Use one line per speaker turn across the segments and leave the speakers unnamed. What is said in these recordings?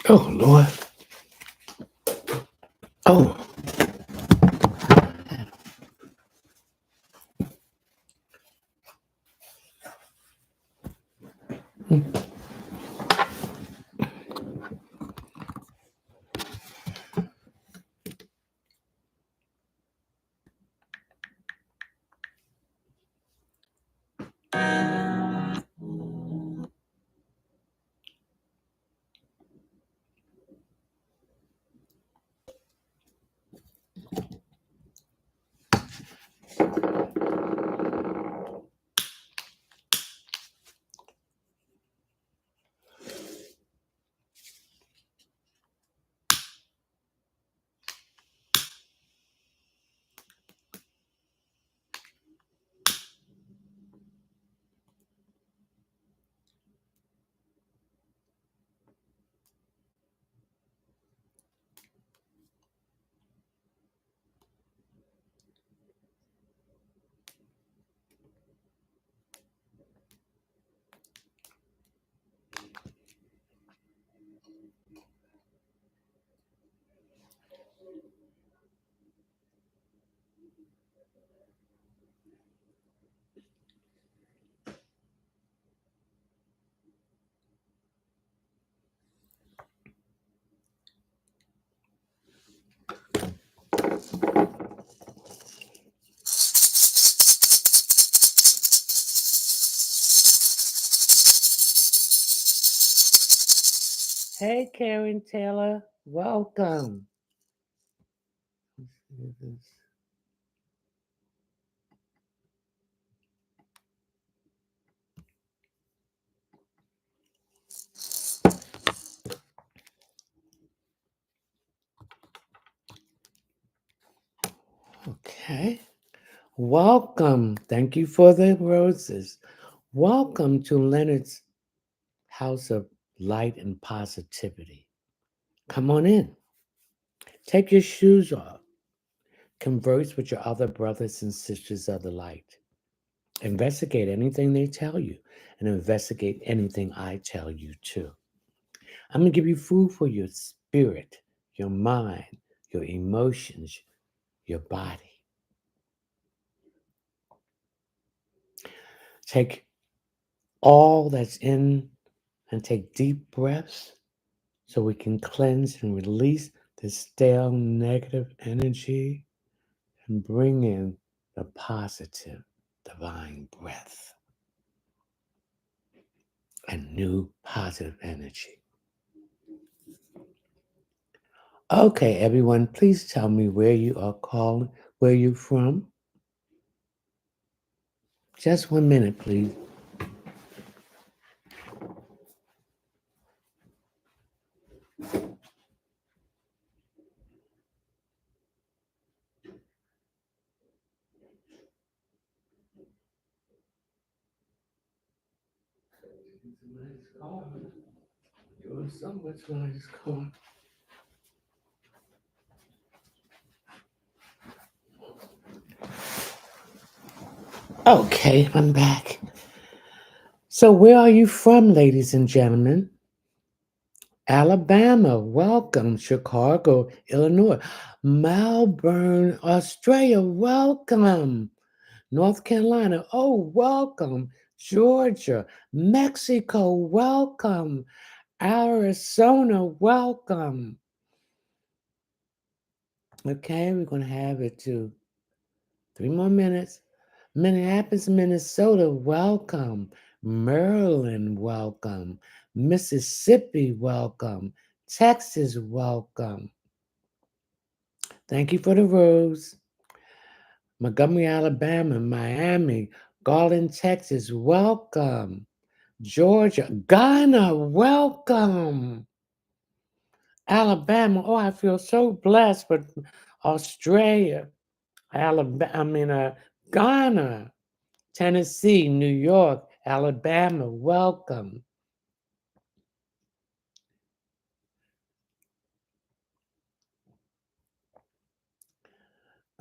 Oh, Lord. Oh, hey, Karen Taylor. Welcome. Okay. Welcome. Thank you for the roses. Welcome to Leonard's House of Light and Positivity. Come on in. Take your shoes off. Converse with your other brothers and sisters of the light. Investigate anything they tell you, and investigate anything I tell you too. I'm going to give you food for your spirit, your mind, your emotions, your body. Take all that's in and take deep breaths so we can cleanse and release the stale negative energy and bring in the positive divine breath and new positive energy. Okay, everyone, please tell me where you are calling, where you're from. Just 1 minute, please. Doing so much nice corn. Okay, I'm back. So, where are you from, ladies and gentlemen? Alabama, welcome. Chicago, Illinois. Melbourne, Australia, welcome. North Carolina, oh, welcome. Georgia, Mexico, welcome. Arizona, welcome. Okay, we're going to have it to 3 more minutes. Minneapolis, Minnesota, welcome. Maryland, welcome. Mississippi, welcome. Texas, welcome. Thank you for the rose. Montgomery, Alabama, Miami, Garland, Texas, welcome. Georgia, Ghana, welcome. Alabama, oh, I feel so blessed. But Australia, Ghana, Tennessee, New York, Alabama, welcome.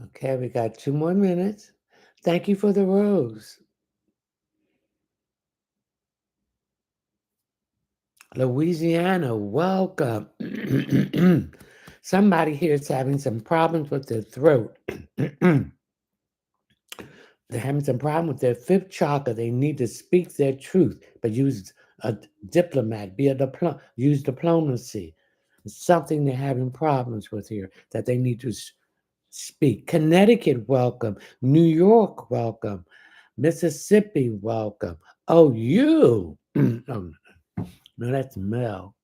Okay, we got 2 more minutes. Thank you for the rose. Louisiana, welcome. Somebody here is having some problems with their throat. They're having some problem with their fifth chakra. They need to speak their truth, but use a diplomat, use diplomacy. It's something they're having problems with here that they need to speak. Connecticut, welcome. New York, welcome. Mississippi, welcome. Oh, you. Oh, no, that's Mel.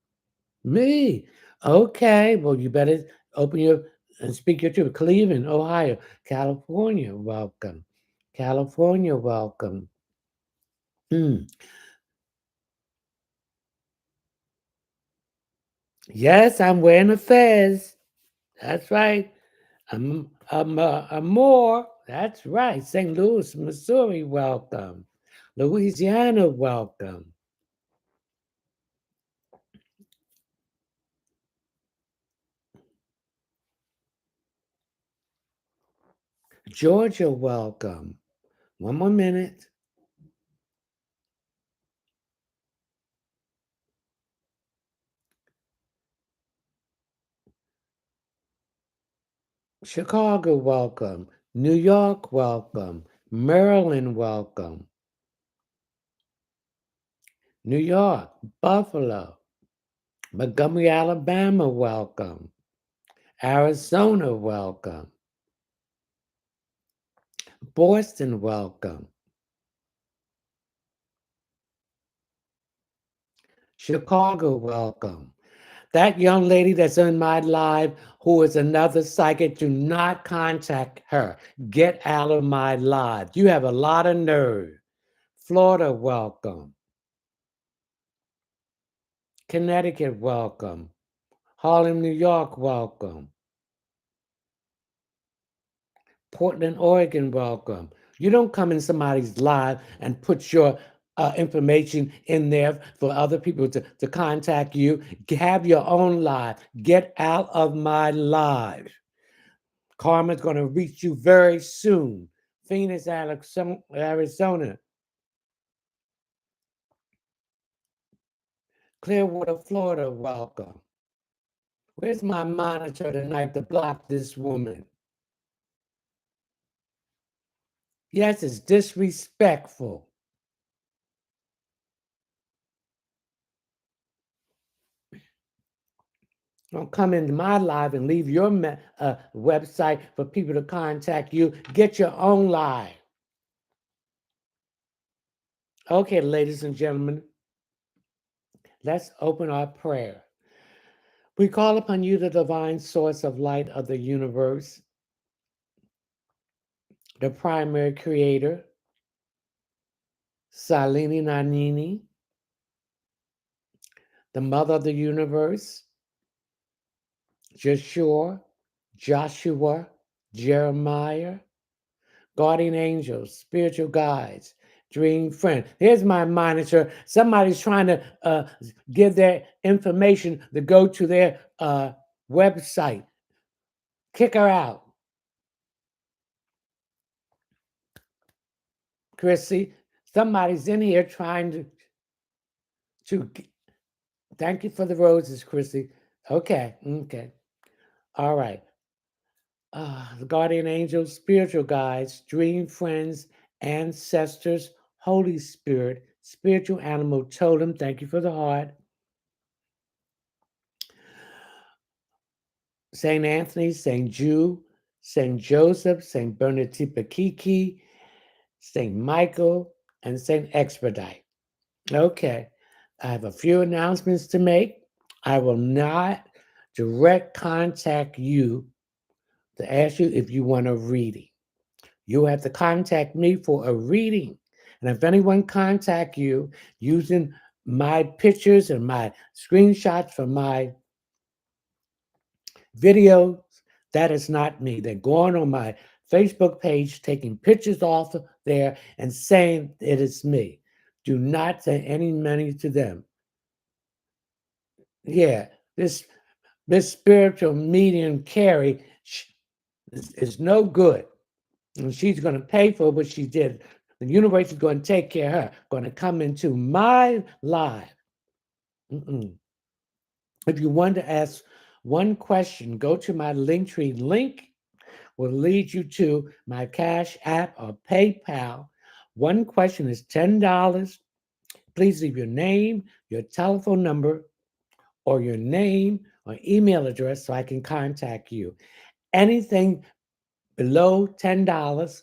Me. Okay. Well, you better open your and speak your truth. Cleveland, Ohio, California, welcome. California, welcome. Mm. Yes, I'm wearing a fez. That's right. I'm more. That's right. St. Louis, Missouri, welcome. Louisiana, welcome. Georgia, welcome. One more minute. Chicago, welcome. New York, welcome. Maryland, welcome. New York, Buffalo. Montgomery, Alabama, welcome. Arizona, welcome. Boston, welcome. Chicago, welcome. That young lady that's in my live who is another psychic, do not contact her. Get out of my live. You have a lot of nerve. Florida, welcome. Connecticut, welcome. Harlem, New York, welcome. Portland, Oregon, welcome. You don't come in somebody's live and put your information in there for other people to contact you. Have your own live. Get out of my live. Karma's going to reach you very soon. Phoenix, Arizona. Clearwater, Florida, welcome. Where's my monitor tonight to block this woman? Yes, it's disrespectful. Don't come into my live and leave your website for people to contact you. Get your own live. Okay, ladies and gentlemen, let's open our prayer. We call upon you, the divine source of light of the universe, the primary creator, Salini Nanini, the mother of the universe, Joshua, Jeremiah, guardian angels, spiritual guides, dream friend. Here's my monitor. Somebody's trying to give their information to go to their website. Kick her out. Chrissy, somebody's in here trying to thank you for the roses, Chrissy. Okay. All right. The guardian angels, spiritual guides, dream friends, ancestors, Holy Spirit, spiritual animal totem. Thank you for the heart. St. Anthony, St. Jude, St. Joseph, St. Bernadette Pakiki, St. Michael, and St. Expedite. Okay, I have a few announcements to make. I will not direct contact you to ask you if you want a reading. You have to contact me for a reading. And if anyone contact you using my pictures and my screenshots from my videos, that is not me. They're going on my Facebook page, taking pictures off of there and saying it is me. Do not send any money to them. Yeah, this spiritual medium Carrie is no good. And she's going to pay for what she did. The universe is going to take care of her, going to come into my life. Mm-mm. If you want to ask one question, go to my Linktree link will lead you to my Cash App or PayPal. One question is $10. Please leave your name, your telephone number, or your name or email address so I can contact you. Anything below $10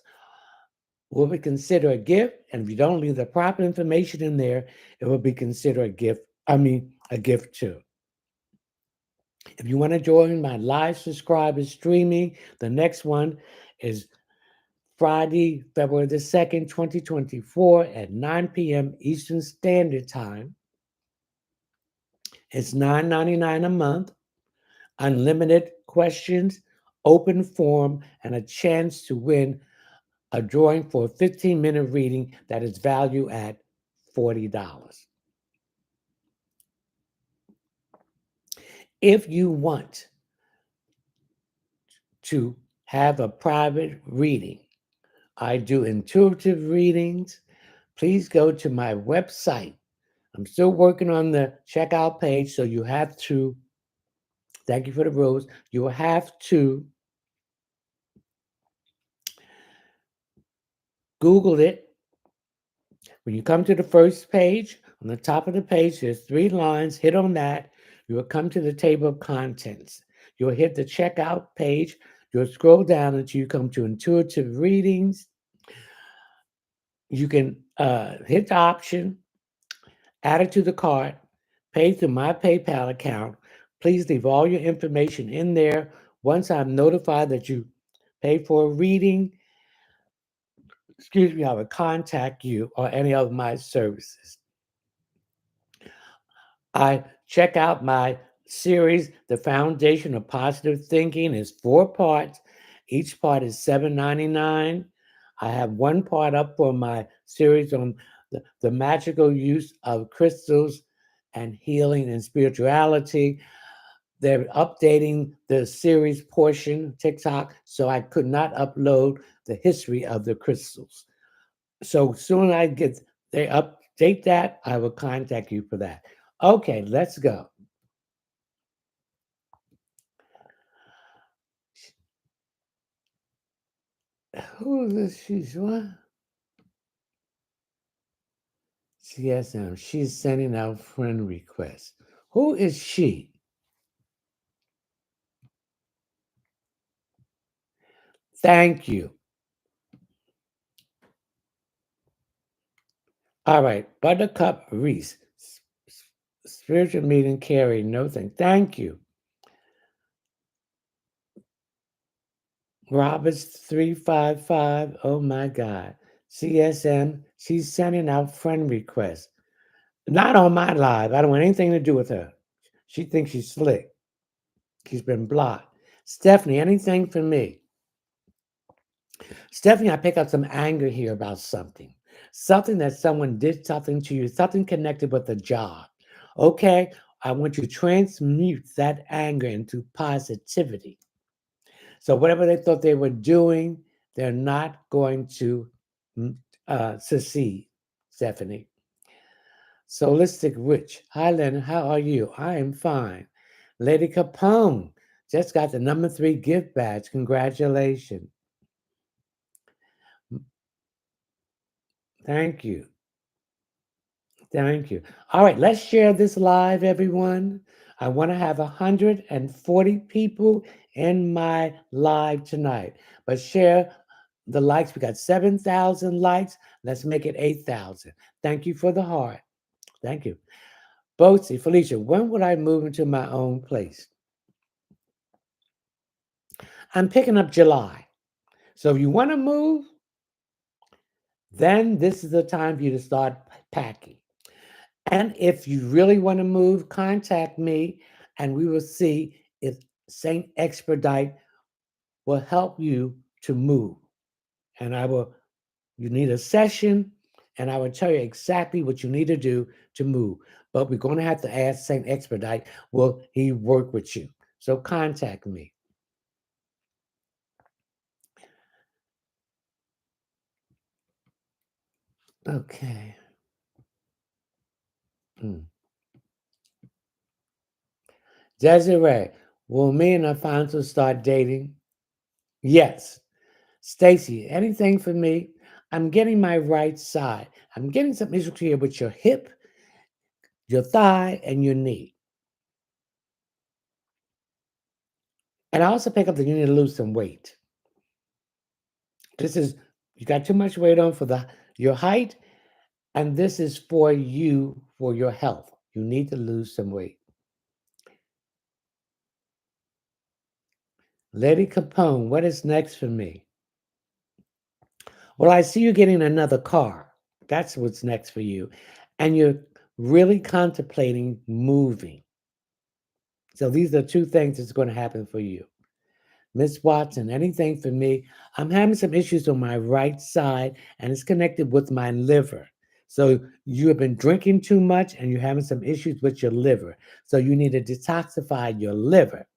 will be considered a gift, and if you don't leave the proper information in there, it will be considered a gift. A gift too. If you want to join my live subscriber streaming, the next one is Friday, February the 2nd, 2024 at 9 p.m. Eastern Standard Time. It's $9.99 a month, unlimited questions, open forum, and a chance to win a drawing for a 15-minute reading that is valued at $40. If you want to have a private reading, I do intuitive readings. Please go to my website. I'm still working on the checkout page, so you have to, thank you for the rose, you will have to Google it. When you come to the first page, on the top of the page, there's three lines. Hit on that. You will come to the table of contents. You'll hit the checkout page. You'll scroll down until you come to intuitive readings. You can hit the option, add it to the cart, pay through my PayPal account. Please leave all your information in there. Once I'm notified that you paid for a reading, excuse me, I will contact you or any of my services. I check out my series, The Foundation of Positive Thinking, is 4 parts. Each part is $7.99. I have one part up for my series on the magical use of crystals and healing and spirituality. They're updating the series portion, TikTok, so I could not upload the history of the crystals. So soon I get they update that, I will contact you for that. Okay, let's go. Who is this? She's what? CSM. She's sending out friend requests. Who is she? Thank you. All right, Buttercup Reese. Spiritual meeting Carrie. No thing. Thank you. Roberts 355. Oh my God. CSM. She's sending out friend requests. Not on my live. I don't want anything to do with her. She thinks she's slick. She's been blocked. Stephanie, anything for me? Stephanie, I pick up some anger here about something. Something that someone did something to you, something connected with a job. Okay? I want you to transmute that anger into positivity. So, whatever they thought they were doing, they're not going to succeed, Stephanie. Solistic Rich. Hi, Len. How are you? I am fine. Lady Capone just got the number 3 gift badge. Congratulations. Thank you. Thank you. All right, let's share this live, everyone. I want to have 140 people in my live tonight. But share the likes. We got 7,000 likes. Let's make it 8,000. Thank you for the heart. Thank you. Boatsy, Felicia, when would I move into my own place? I'm picking up July. So if you want to move, then this is the time for you to start packing. And if you really want to move, contact me and we will see if Saint Expedite will help you to move. And you need a session and I will tell you exactly what you need to do to move. But we're going to have to ask Saint Expedite, will he work with you? So contact me. Okay. Mm. Desiree, will me and Alfonso start dating? Yes. Stacy, anything for me? I'm getting my right side. I'm getting some issues here with your hip, your thigh, and your knee. And I also pick up that you need to lose some weight. This is you got too much weight on for the your height, and this is for you for your health. You need to lose some weight. Lady Capone, what is next for me? Well, I see you getting another car. That's what's next for you. And you're really contemplating moving. So these are two things that's going to happen for you. Miss Watson, anything for me? I'm having some issues on my right side and it's connected with my liver. So you have been drinking too much and you're having some issues with your liver. So you need to detoxify your liver.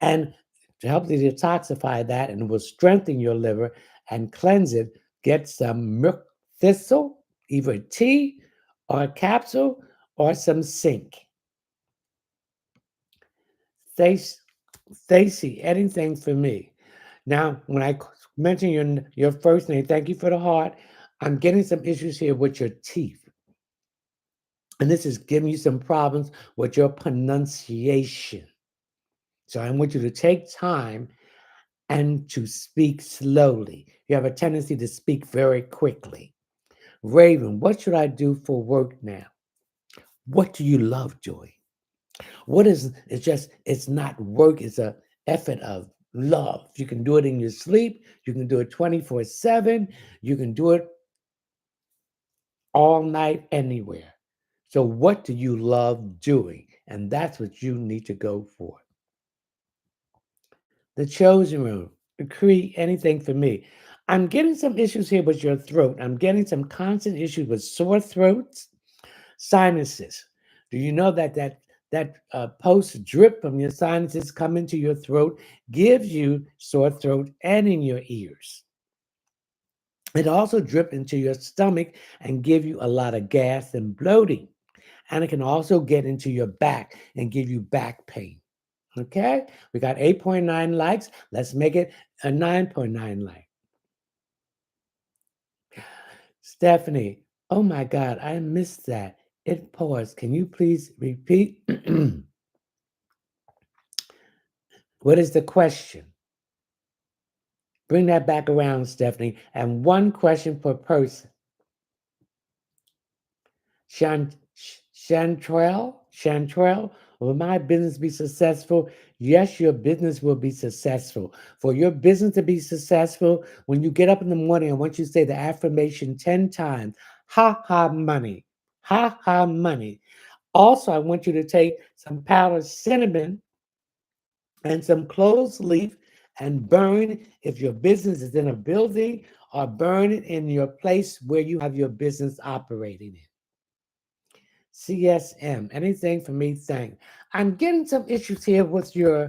And to help you detoxify that and will strengthen your liver and cleanse it, get some milk thistle, either a tea or a capsule or some zinc. Stacy, Stacy, anything for me? Now, when I mention your first name, thank you for the heart. I'm getting some issues here with your teeth. And this is giving you some problems with your pronunciation. So I want you to take time and to speak slowly. You have a tendency to speak very quickly. Raven, what should I do for work now? What do you love, Joy? What is it's just it's not work, it's a effort of love. You can do it in your sleep, you can do it 24/7, you can do it all night anywhere. So what do you love doing? And that's what you need to go for. The chosen room. Decree anything for me. I'm getting some issues here with your throat. I'm getting some constant issues with sore throats, sinuses. Do you know that post drip from your sinuses come into your throat gives you sore throat and in your ears? It also drip into your stomach and give you a lot of gas and bloating. And it can also get into your back and give you back pain. Okay, we got 8.9 likes. Let's make it a 9.9 like. Stephanie, oh my God, I missed that. It paused. Can you please repeat? What is the question? Bring that back around, Stephanie. And one question per person. Shan, Chantrell, will my business be successful? Yes, your business will be successful. For your business to be successful, when you get up in the morning, I want you to say the affirmation 10 times. Ha ha money. Ha ha money. Also, I want you to take some powdered cinnamon and some cloves leaf and burn if your business is in a building or burn it in your place where you have your business operating in. CSM, anything for me? Thank. I'm getting some issues here with your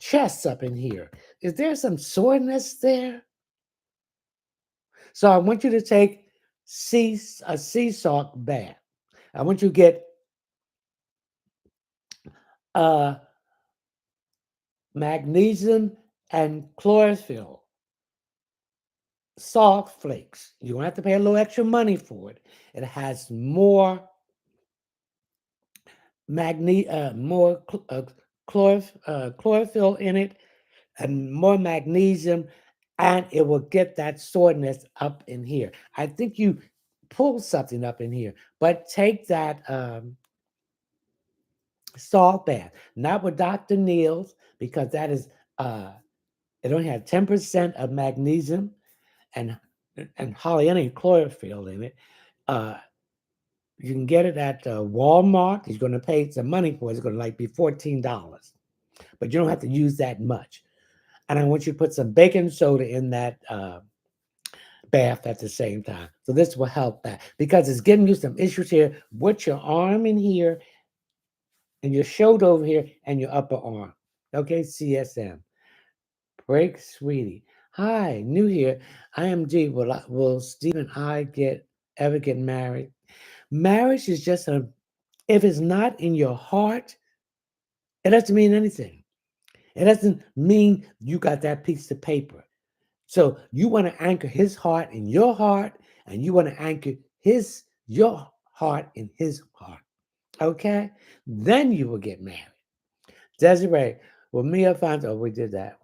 chest up in here. Is there some soreness there? So I want you to take a sea salt bath. I want you to get uh, magnesium and chlorophyll salt flakes. You don't have to pay a little extra money for it. It has more chlorophyll in it and more magnesium, and it will get that soreness up in here. I think you pull something up in here, but take that salt bath, not with Dr. Neal's, because that is it only has 10% of magnesium and hardly any chlorophyll in it. Uh, you can get it at Walmart. He's going to pay some money for it. It's going to like be $14, but you don't have to use that much. And I want you to put some baking soda in that bath at the same time. So this will help that because it's giving you some issues here with your arm in here and your shoulder over here and your upper arm. Okay, CSM. Break, sweetie. Hi, new here. I am G. Will Steve and I ever get married? Marriage is just if it's not in your heart, It doesn't mean anything. It doesn't mean you got that piece of paper. So you want to anchor his heart in your heart, and you want to anchor your heart in his heart. Okay? Then you will get married. Desiree, well, Mia finds, oh, we did that.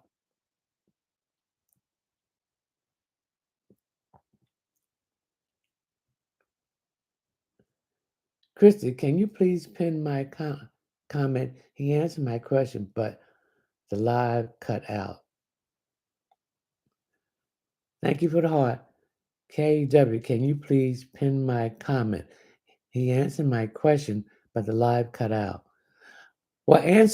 Christy, can you please pin my comment? He answered my question, but the live cut out. Thank you for the heart. KW, can you please pin my comment? He answered my question, but the live cut out. Well,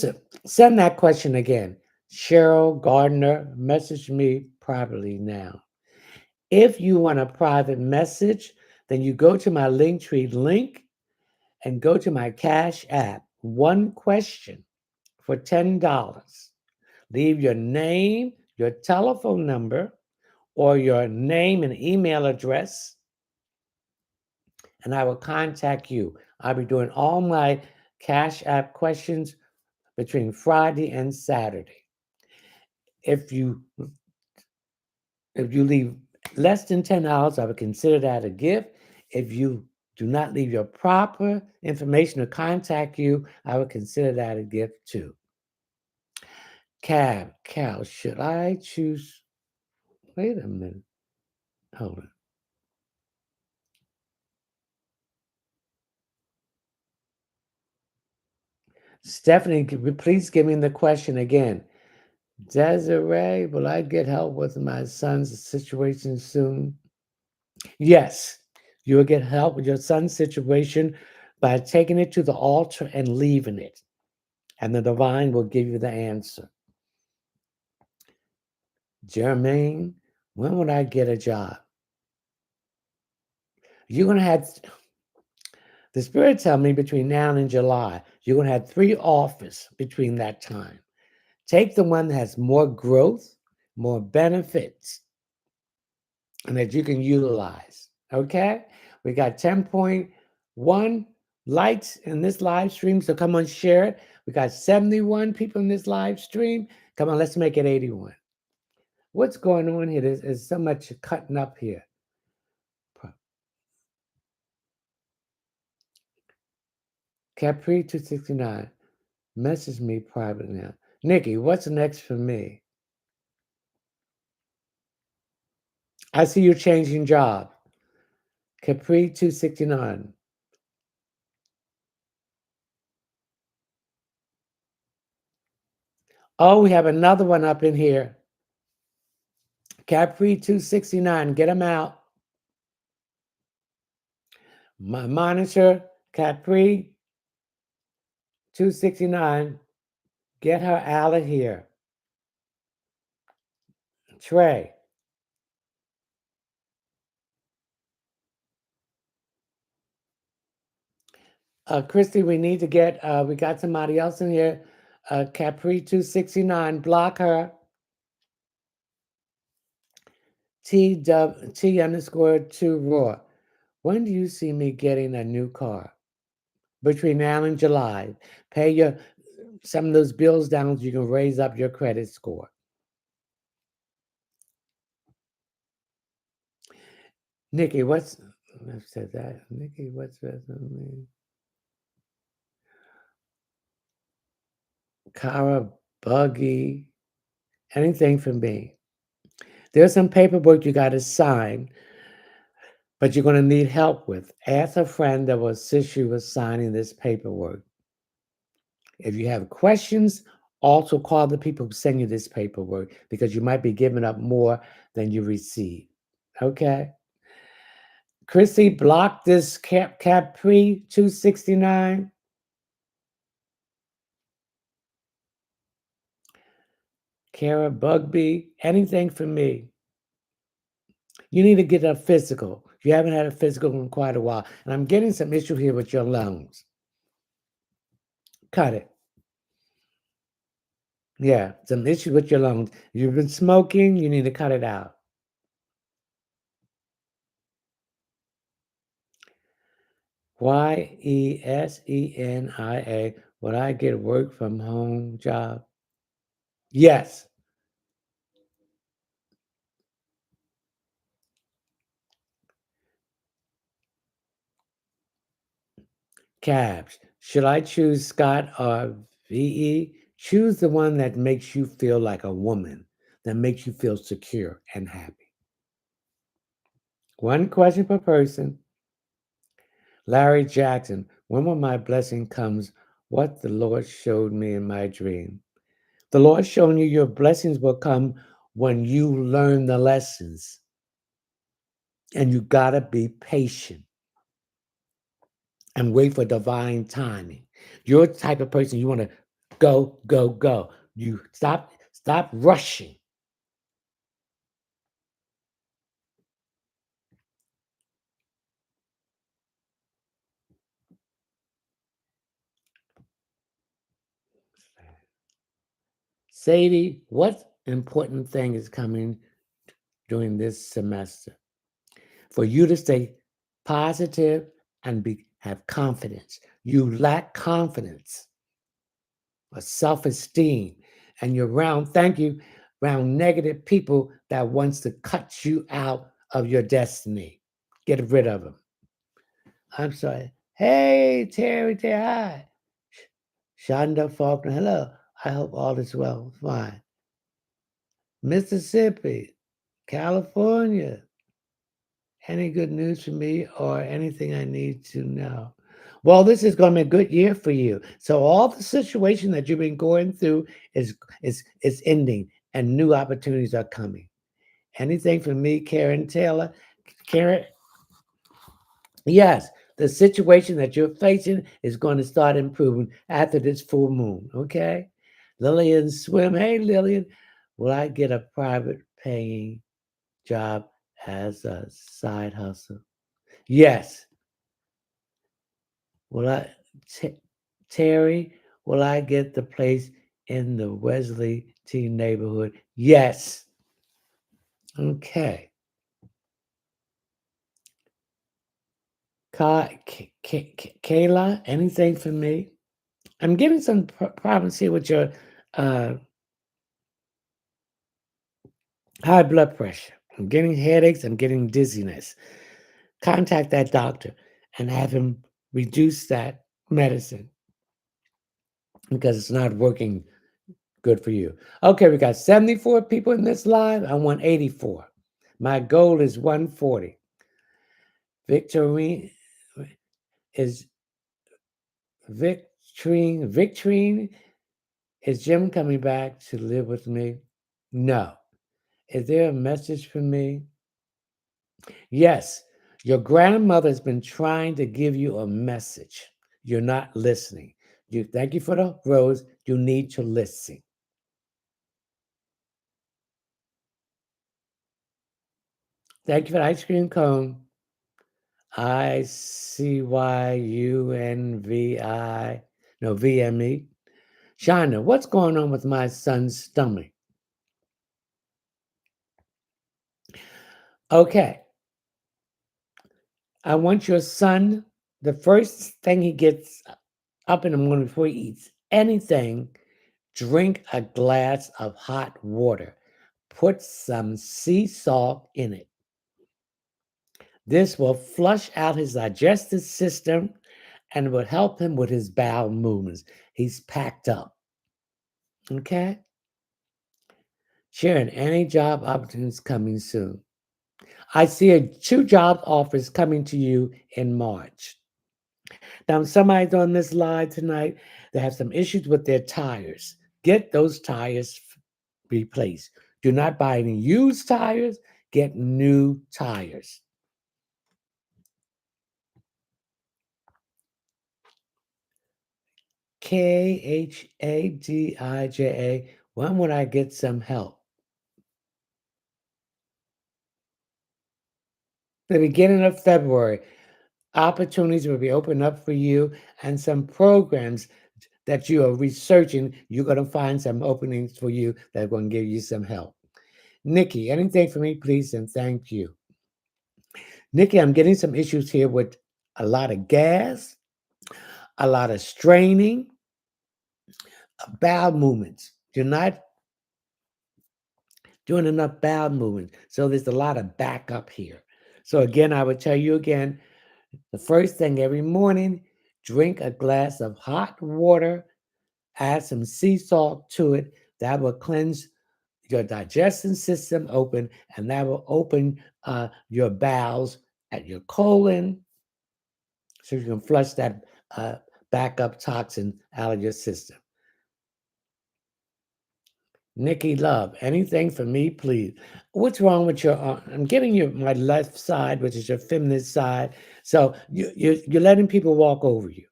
send that question again. Cheryl Gardner, message me privately now. If you want a private message, then you go to my Linktree link and go to my Cash App. One question for $10. Leave your name, your telephone number, or your name and email address, and I will contact you. I'll be doing all my Cash App questions between Friday and Saturday. If you if you leave less than $10, I would consider that a gift. If you do not leave your proper information to contact you, I would consider that a gift too. Cal, should I choose? Wait a minute. Hold on. Stephanie, please give me the question again. Desiree, will I get help with my son's situation soon? Yes, you will get help with your son's situation by taking it to the altar and leaving it, and the divine will give you the answer. Jermaine, when would I get a job? You're going to have, the Spirit tell me between now and July, you're going to have 3 offers between that time. Take the one that has more growth, more benefits, and that you can utilize. Okay? We got 10.1 likes in this live stream, so come on, share it. We got 71 people in this live stream. Come on, let's make it 81. What's going on here? There's so much cutting up here. Capri 269, message me privately now. Nikki, what's next for me? I see you changing job. Capri 269. Oh, we have another one up in here. Capri 269, get him out. My monitor, Capri 269, get her out of here. Trey. Christy, we need to get, we got somebody else in here. Capri 269, block her. T underscore 2 raw. When do you see me getting a new car? Between now and July. Pay some of those bills down so you can raise up your credit score. Nikki, I've said that. Nikki, what's that on me? Cara, buggy, anything for me. There's some paperwork you got to sign, but you're going to need help with. Ask a friend that will assist you with signing this paperwork. If you have questions, also call the people who send you this paperwork because you might be giving up more than you receive. Okay? Chrissy, block this Capri 269. Kara Bugby, anything for me. You need to get a physical. You haven't had a physical in quite a while. And I'm getting some issue here with your lungs. Cut it. Yeah, some issue with your lungs. You've been smoking, you need to cut it out. Yesenia. Would I get work from home job? Yes. Cabs. Should I choose Scott or VE? Choose the one that makes you feel like a woman, that makes you feel secure and happy. One question per person. Larry Jackson. When will my blessing comes? What the Lord showed me in my dream. The Lord showing you your blessings will come when you learn the lessons. And you gotta be patient and wait for divine timing. You're the type of person you want to go, go, go. You stop rushing. Sadie, what important thing is coming during this semester? For you to stay positive and have confidence. You lack confidence or self-esteem, and you're around, thank you, around negative people that wants to cut you out of your destiny. Get rid of them. I'm sorry. Hey, Terry, say hi. Shonda Faulkner, hello. I hope all is well. Fine. Mississippi, California. Any good news for me or anything I need to know? Well, this is going to be a good year for you. So all the situation that you've been going through is ending, and new opportunities are coming. Anything for me, Karen Taylor? Karen, yes, the situation that you're facing is going to start improving after this full moon. Okay, Lillian Swim. Hey, Lillian, will I get a private paying job as a side hustle? Yes. Will I, T- Terry, will I get the place in the Wesley T neighborhood? Yes. Okay. Kayla, anything for me? I'm getting some problems here with your uh, high blood pressure. I'm getting headaches. I'm getting dizziness. Contact that doctor and have him reduce that medicine because it's not working good for you. Okay, we got 74 people in this live. I want 84. My goal is 140. Victorine is Victorine, is Jim coming back to live with me? No. Is there a message for me? Yes. Your grandmother's been trying to give you a message. You're not listening. You thank you for the rose. You need to listen. Thank you for the ice cream cone. ICYUNVI, no, VME. Shana, what's going on with my son's stomach? Okay, I want your son, the first thing he gets up in the morning before he eats anything, drink a glass of hot water. Put some sea salt in it. This will flush out his digestive system and will help him with his bowel movements. He's packed up. Okay? Sharon, any job opportunities coming soon? I see two job offers coming to you in March. Now, somebody's on this live tonight that have some issues with their tires. Get those tires replaced. Do not buy any used tires. Get new tires. KHADIJA. When would I get some help? The beginning of February. Opportunities will be opened up for you and some programs that you are researching. You're going to find some openings for you that are going to give you some help. Nikki, anything for me, please, and thank you. Nikki, I'm getting some issues here with a lot of gas, a lot of straining, bowel movements. You're not doing enough bowel movements. So there's a lot of back up here. So again, I would tell you again, the first thing every morning, drink a glass of hot water, add some sea salt to it. That will cleanse your digestion system open, and that will open your bowels at your colon, so you can flush that uh, backup toxin out of your system. Nikki Love, anything for me, please. What's wrong with your arm? I'm giving you my left side, which is your feminine side. So you're letting people walk over you.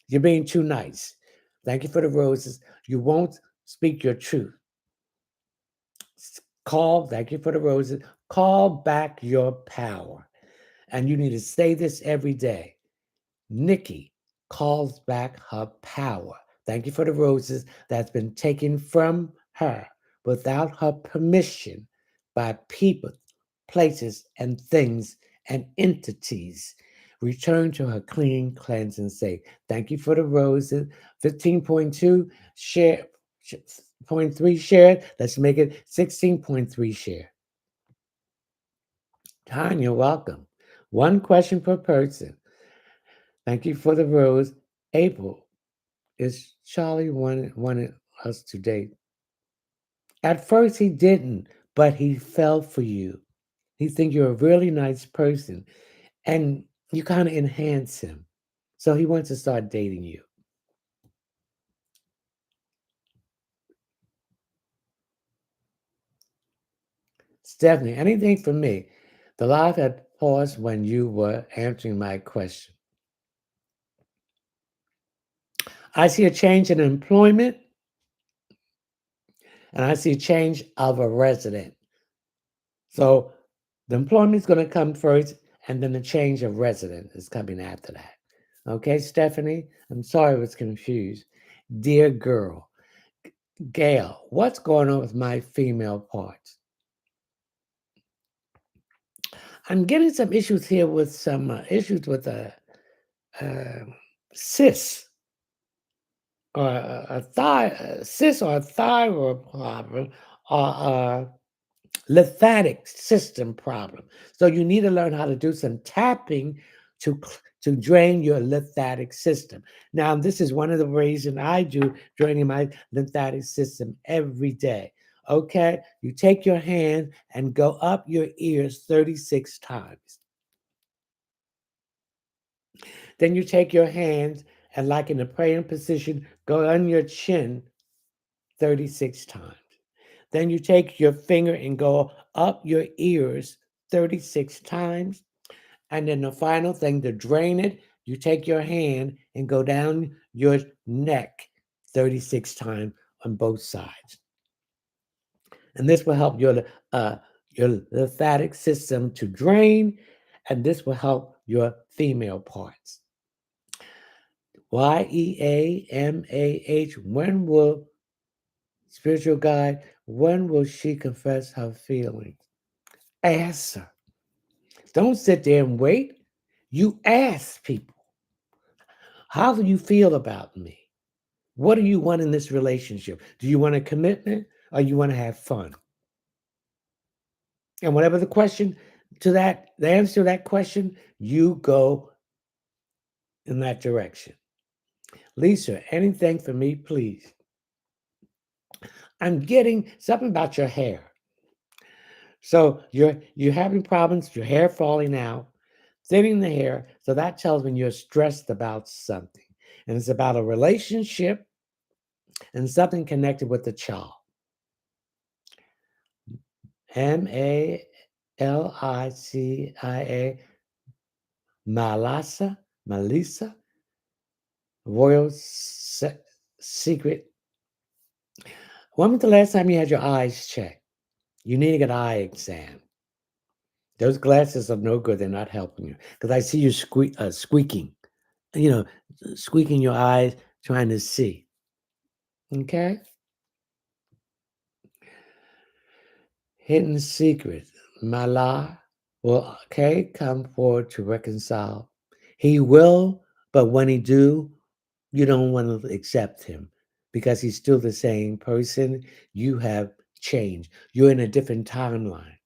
You're being too nice. Thank you for the roses. You won't speak your truth. Call, thank you for the roses. Call back your power. And you need to say this every day. Nikki calls back her power. Thank you for the roses that's been taken from her without her permission by people, places, and things and entities. Return to her clean, cleanse, and safe. Thank you for the roses. 15.2 share, point 0.3 shared. Let's make it 16.3 share. Tanya, welcome. One question per person. Thank you for the rose. April, is Charlie wanted us to date? At first he didn't, but he fell for you. He think you're a really nice person, and you kind of enhance him. So he wants to start dating you. Stephanie, anything for me? The live had paused when you were answering my question. I see a change in employment, and I see a change of a resident. So the employment is going to come first, and then the change of resident is coming after that. Okay, Stephanie? I'm sorry I was confused. Dear girl, Gail, what's going on with my female parts? I'm getting some issues here with some issues with a cyst or a thigh, cyst or a thyroid problem or lymphatic system problem. So you need to learn how to do some tapping to drain your lymphatic system. Now, this is one of the reasons I do draining my lymphatic system every day. Okay, you take your hand and go up your ears 36 times. Then you take your hands and, like in a praying position, go on your chin 36 times. Then you take your finger and go up your ears 36 times. And then the final thing to drain it, you take your hand and go down your neck 36 times on both sides. And this will help your lymphatic system to drain, and this will help your female parts. YEAMAH, when will spiritual guide, when will she confess her feelings? Ask her. Don't sit there and wait. You ask people, how do you feel about me? What do you want in this relationship? Do you want a commitment or you want to have fun? And whatever the question to that, the answer to that question, you go in that direction. Lisa, anything for me, please? I'm getting something about your hair. So you're having problems, your hair falling out, thinning the hair. So that tells me you're stressed about something. And it's about a relationship and something connected with the child. Malicia, Melissa, Royal Secret. When was the last time you had your eyes checked? You need to get an eye exam. Those glasses are no good. They're not helping you. Because I see you squeaking, you know, squeaking your eyes, trying to see. Okay? Hidden secret. Mala will, okay, come forward to reconcile. He will, but when he do, you don't want to accept him because he's still the same person. You have changed. You're in a different timeline.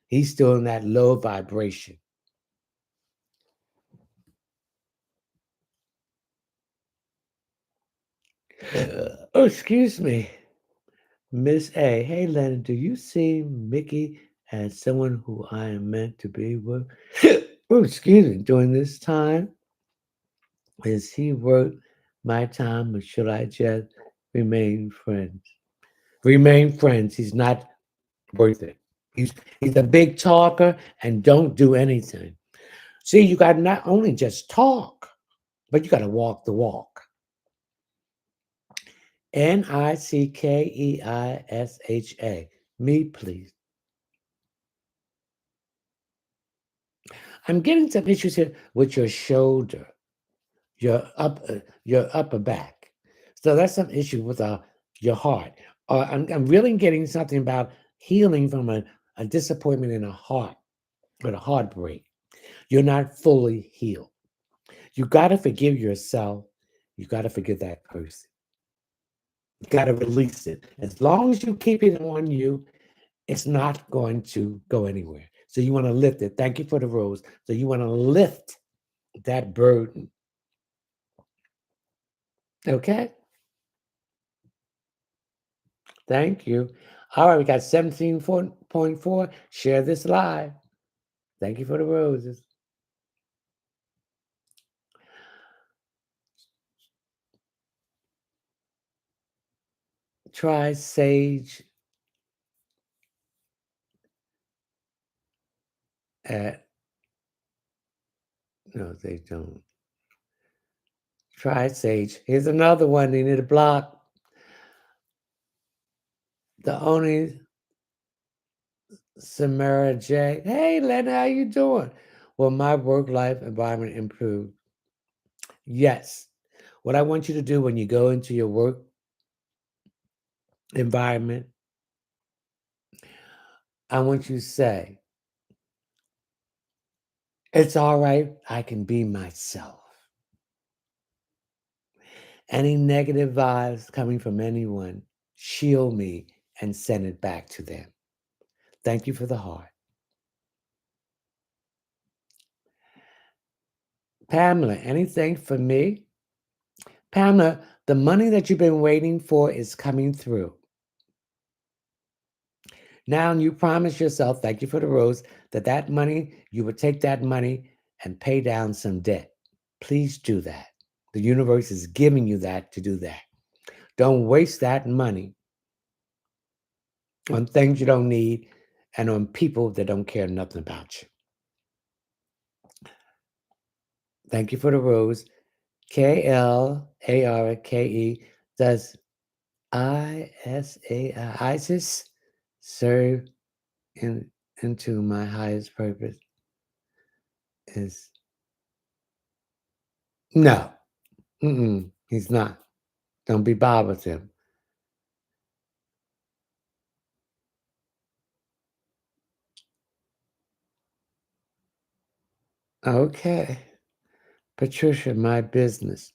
He's still in that low vibration. Oh, excuse me. Miss A. Hey, Leonard, do you see Mickey as someone who I am meant to be with? Oh, excuse me. During this time, is he worth my time or should I just remain friends? Remain friends. He's not worth it. He's a big talker and don't do anything. See, you got to not only just talk, but you got to walk the walk. Nickeisha. Me, please. I'm getting some issues here with your shoulder, your upper back. So that's some issue with your heart. I'm really getting something about healing from a disappointment in a heart, with a heartbreak. You're not fully healed. You got to forgive yourself. You got to forgive that person. You got to release it. As long as you keep it on you, it's not going to go anywhere. So you want to lift it. Thank you for the rose. So you want to lift that burden. Okay? Thank you. All right, we got 17.4. Share this live. Thank you for the roses. Try sage at, no, they don't. Try sage. Here's another one they need to block. The only Samara J. Hey, Len, how you doing? Will my work-life environment improve? Yes. What I want you to do when you go into your work environment, I want you to say, it's all right. I can be myself. Any negative vibes coming from anyone, shield me and send it back to them. Thank you for the heart. Pamela, anything for me? Pamela, the money that you've been waiting for is coming through. Now you promise yourself, thank you for the rose, that money, you would take that money and pay down some debt. Please do that. The universe is giving you that to do that. Don't waste that money on things you don't need and on people that don't care nothing about you. Thank you for the rose. KLARKE. Does ISIS serve into my highest purpose? Is no. He's not. Don't be bothered with him. Okay. Patricia, my business.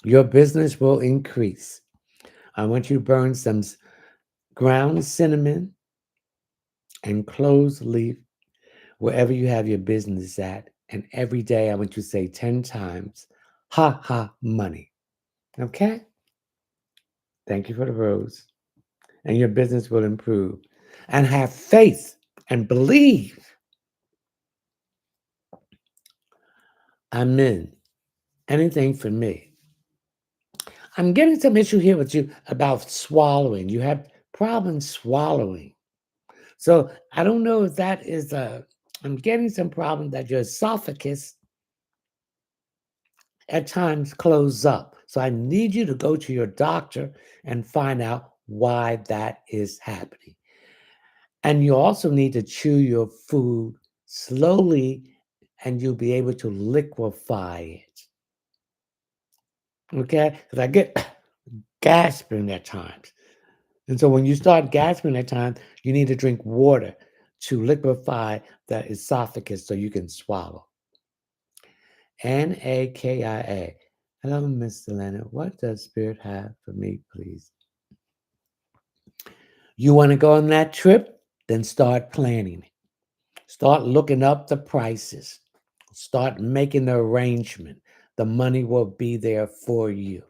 Your business will increase. I want you to burn some ground cinnamon and clove leaf wherever you have your business at. And every day I want you to say 10 times, ha ha money. Okay? Thank you for the rose. And your business will improve. And have faith and believe. I'm in. Anything for me. I'm getting some issue here with you about swallowing. You have problems swallowing. So I don't know if that is I'm getting some problem that your esophagus at times close up. So I need you to go to your doctor and find out why that is happening. And you also need to chew your food slowly and you'll be able to liquefy it. Okay? Because I get gasping at times. And so when you start gasping at times, you need to drink water to liquefy the esophagus so you can swallow. NAKIA. Hello, Mr. Leonard. What does Spirit have for me, please? You want to go on that trip? Then start planning it. Start looking up the prices. Start making the arrangement. The money will be there for you.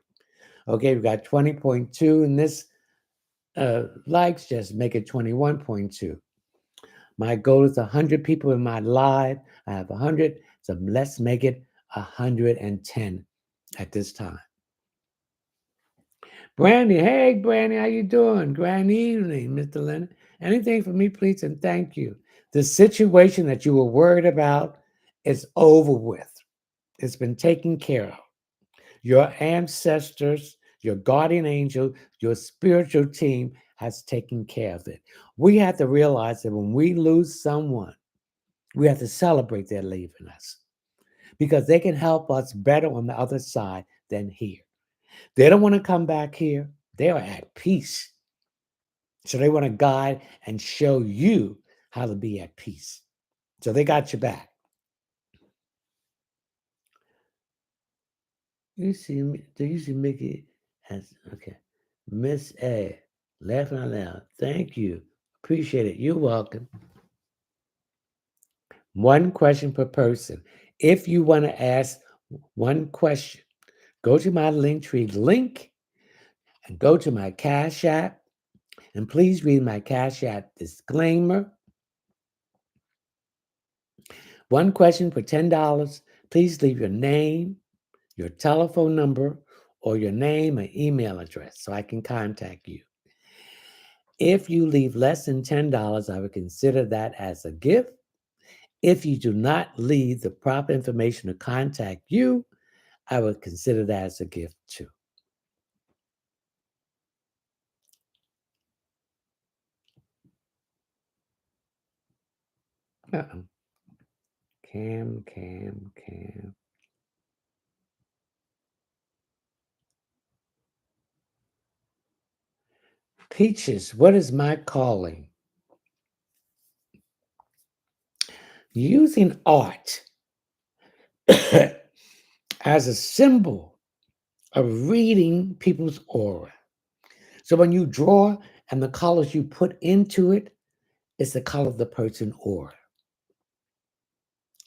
Okay, we got 20.2 in this likes, just make it 21.2. My goal is 100 people in my live. I have 100, so let's make it 110 at this time. Brandy, hey Brandy, how you doing? Grand evening, Mr. Leonard. Anything for me, please, and thank you. The situation that you were worried about is over with. It's been taken care of. Your ancestors, your guardian angel, your spiritual team has taken care of it. We have to realize that when we lose someone, we have to celebrate their leaving us because they can help us better on the other side than here. They don't want to come back here. They are at peace. So they want to guide and show you how to be at peace. So they got your back. You see, do you see Mickey as okay? Miss A, laughing out loud. Thank you. Appreciate it. You're welcome. One question per person. If you want to ask one question, go to my Linktree link and go to my Cash App. And please read my Cash App disclaimer. One question for $10. Please leave your name, your telephone number, or your name and email address so I can contact you. If you leave less than $10, I would consider that as a gift. If you do not leave the proper information to contact you, I would consider that as a gift too. Uh-oh. Cam. Peaches, what is my calling? Using art as a symbol of reading people's aura. So when you draw and the colors you put into it is the color of the person's aura.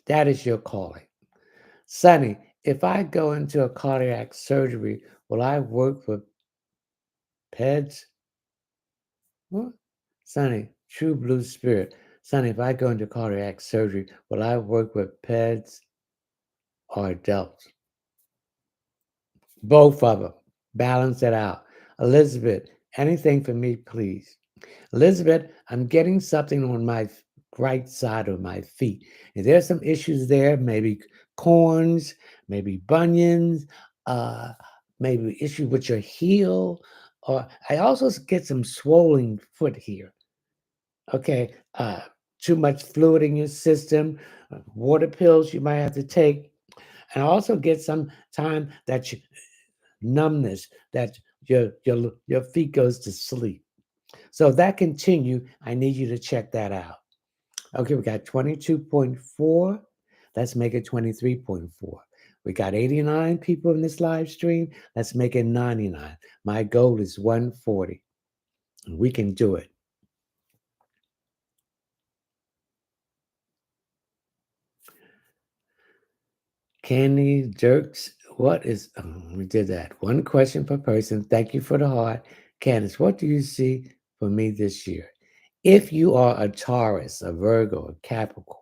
That is your calling. Sonny, if I go into a cardiac surgery, will I work with PEDS? What? Sonny, true blue spirit. Sonny, if I go into cardiac surgery, will I work with PEDS or adults? Both of them. Balance it out. Elizabeth, anything for me, please. Elizabeth, I'm getting something on my right side of my feet. And there's some issues there, maybe corns, maybe bunions, uh, maybe issue with your heel. Or I also get some swollen foot here. Okay, too much fluid in your system, water pills you might have to take, and also get some time that you, numbness that your feet goes to sleep. So if that continue, I need you to check that out. Okay, we got 22.4. Let's make it 23.4. We got 89 people in this live stream. Let's make it 99. My goal is 140. We can do it. Candy Jerks, what is, we did that. One question per person. Thank you for the heart. Candace, what do you see for me this year? If you are a Taurus, a Virgo, a Capricorn,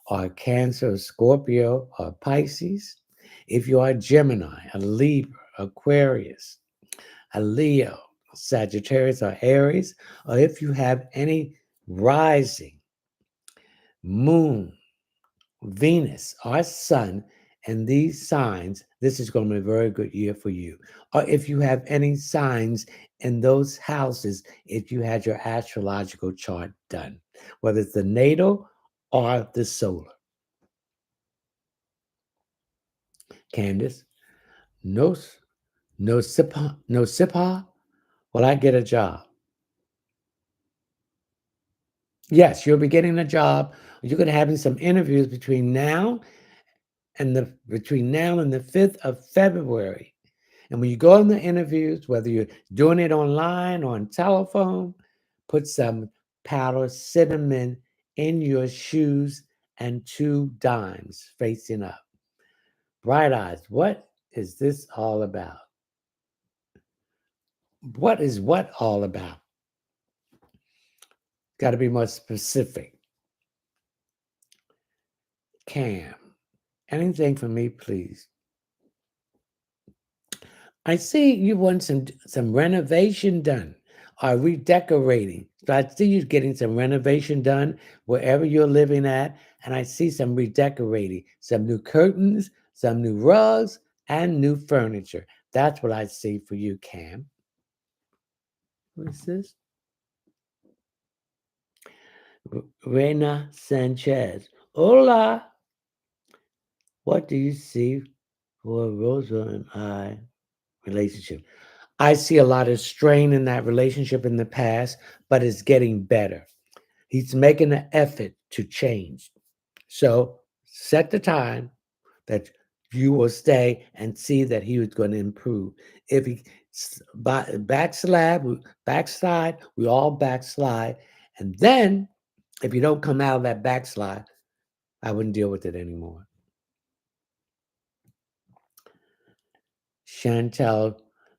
or a Cancer, a Scorpio, or Pisces, if you are a Gemini, a Libra, Aquarius, a Leo, Sagittarius, or Aries, or if you have any rising, moon, Venus, our sun, and these signs, this is going to be a very good year for you. Or if you have any signs in those houses, if you had your astrological chart done, whether it's the natal or the solar. Candace, no, no SIPA. Will I get a job? Yes, you'll be getting a job. You're going to have some interviews between now and between now and the 5th of February. And when you go in the interviews, whether you're doing it online or on telephone, put some powdered cinnamon in your shoes and 2 dimes facing up. Bright eyes, what is this all about? What is what all about? Got to be more specific. Cam, anything for me, please? I see you want some renovation done or redecorating. So I see you getting some renovation done wherever you're living at, and I see some redecorating, some new curtains, some new rugs, and new furniture. That's what I see for you, Cam. What's this? Reina Sanchez. Hola. What do you see for Rosa and I relationship? I see a lot of strain in that relationship in the past, but it's getting better. He's making an effort to change. So set the time that you will stay and see that he was going to improve. If he backslide, we all backslide. And then if you don't come out of that backslide, I wouldn't deal with it anymore. Chantel,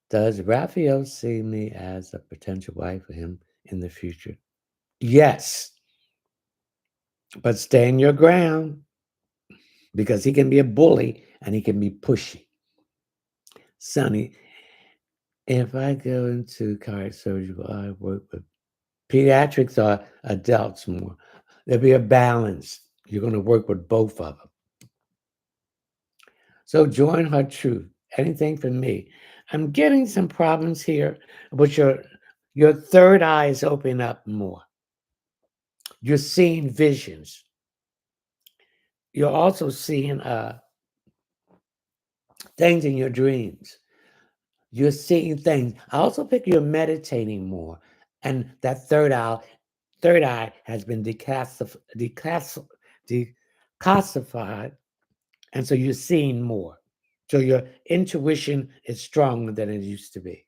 does Raphael see me as a potential wife for him in the future? Yes, but stand your ground because he can be a bully and he can be pushy. Sonny, if I go into cardiac surgery, will I work with pediatrics or adults more? There'll be a balance. You're going to work with both of them. So join her truth. Anything for me. I'm getting some problems here, but your third eye is opening up more. You're seeing visions. You're also seeing things in your dreams. You're seeing things. I also think you're meditating more, and that third eye has been declassified, and so you're seeing more. So your intuition is stronger than it used to be.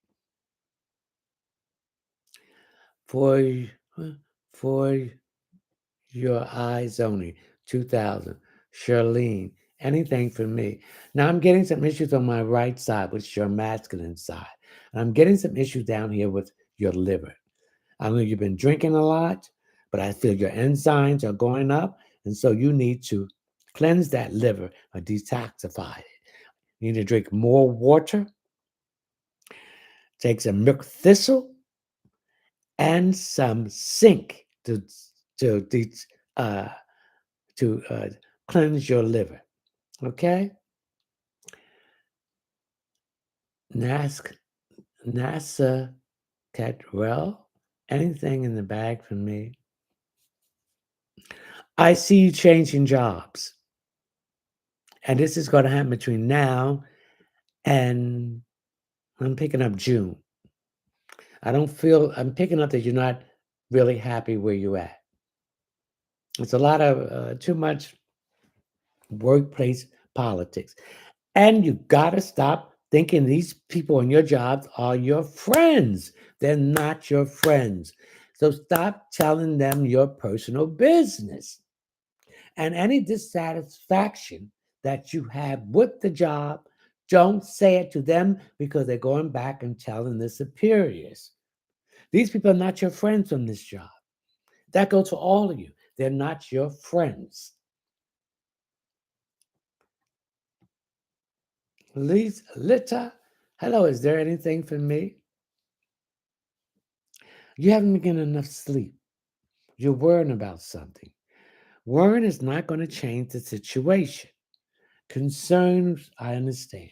For for your eyes only, 2000. Charlene, anything for me. Now I'm getting some issues on my right side, which is your masculine side. And I'm getting some issues down here with your liver. I know you've been drinking a lot, but I feel your enzymes are going up. And so you need to cleanse that liver or detoxify it. You need to drink more water, take some milk thistle, and some zinc to, de- uh, to cleanse your liver. Okay? NASA Catrell, anything in the bag for me? I see you changing jobs. And this is going to happen between now and I'm picking up June. I'm picking up that you're not really happy where you're at. It's a lot of too much workplace politics. And you got to stop thinking these people on your jobs are your friends. They're not your friends. So stop telling them your personal business. And any dissatisfaction that you have with the job, don't say it to them because they're going back and telling the superiors. These people are not your friends on this job. That goes for all of you. They're not your friends. Lita, hello, is there anything for me? You haven't been getting enough sleep. You're worrying about something. Worrying is not going to change the situation. Concerns, I understand.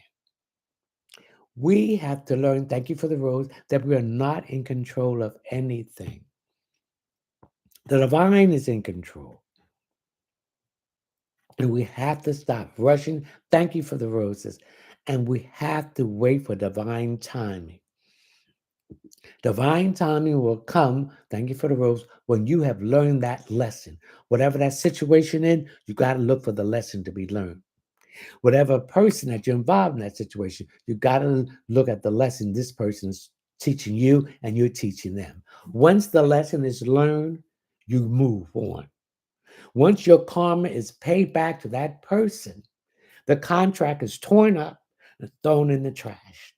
We have to learn, thank you for the rose, that we are not in control of anything. The divine is in control. And we have to stop rushing. Thank you for the roses. And we have to wait for divine timing. Divine timing will come, thank you for the rose, when you have learned that lesson. Whatever that situation is, you got to look for the lesson to be learned. Whatever person that you're involved in that situation, you got to look at the lesson this person's teaching you and you're teaching them. Once the lesson is learned, you move on. Once your karma is paid back to that person, the contract is torn up and thrown in the trash,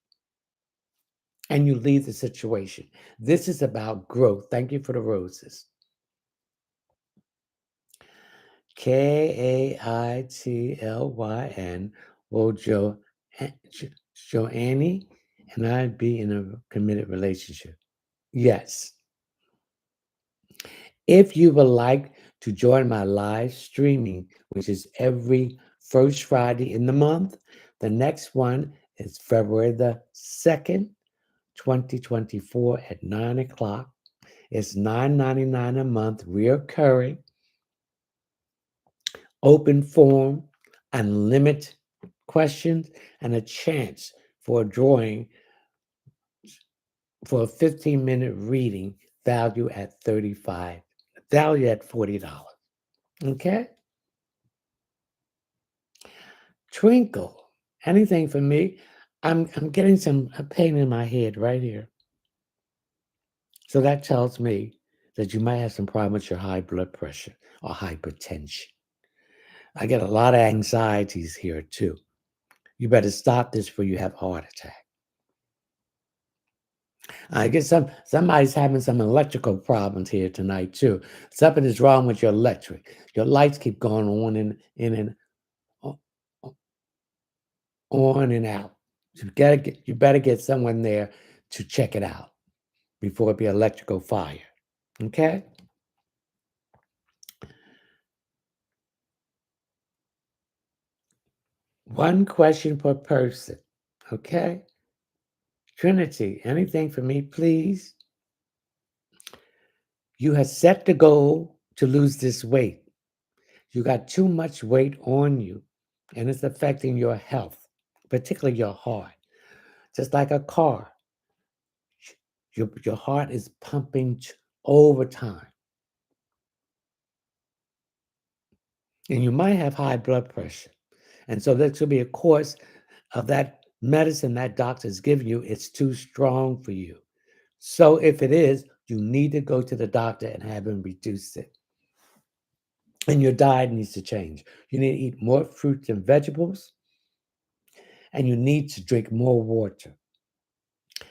and you leave the situation. This is about growth. Thank you for the roses. Kaitlyn. Will Joannie and I be in a committed relationship? Yes. If you would like to join my live streaming, which is every first Friday in the month, the next one is February the 2nd, 2024 at 9 o'clock. It's $9.99 a month, reoccurring, open forum, unlimited questions, and a chance for a drawing for a 15-minute reading value at $40. Okay? Twinkle. Anything for me? I'm getting some pain in my head right here. So that tells me that you might have some problem with your high blood pressure or hypertension. I get a lot of anxieties here too. You better stop this before you have a heart attack. I guess somebody's having some electrical problems here tonight too. Something is wrong with your electric. Your lights keep going on and in and on and out. You better get someone there to check it out before it be electrical fire. Okay? One question per person. Okay? Trinity, anything for me, please? You have set the goal to lose this weight. You got too much weight on you, and it's affecting your health, particularly your heart. Just like a car, your heart is pumping overtime. And you might have high blood pressure. And so there should be a course of that medicine that doctor's giving you. It's too strong for you. So if it is, you need to go to the doctor and have him reduce it. And your diet needs to change. You need to eat more fruits and vegetables, and you need to drink more water.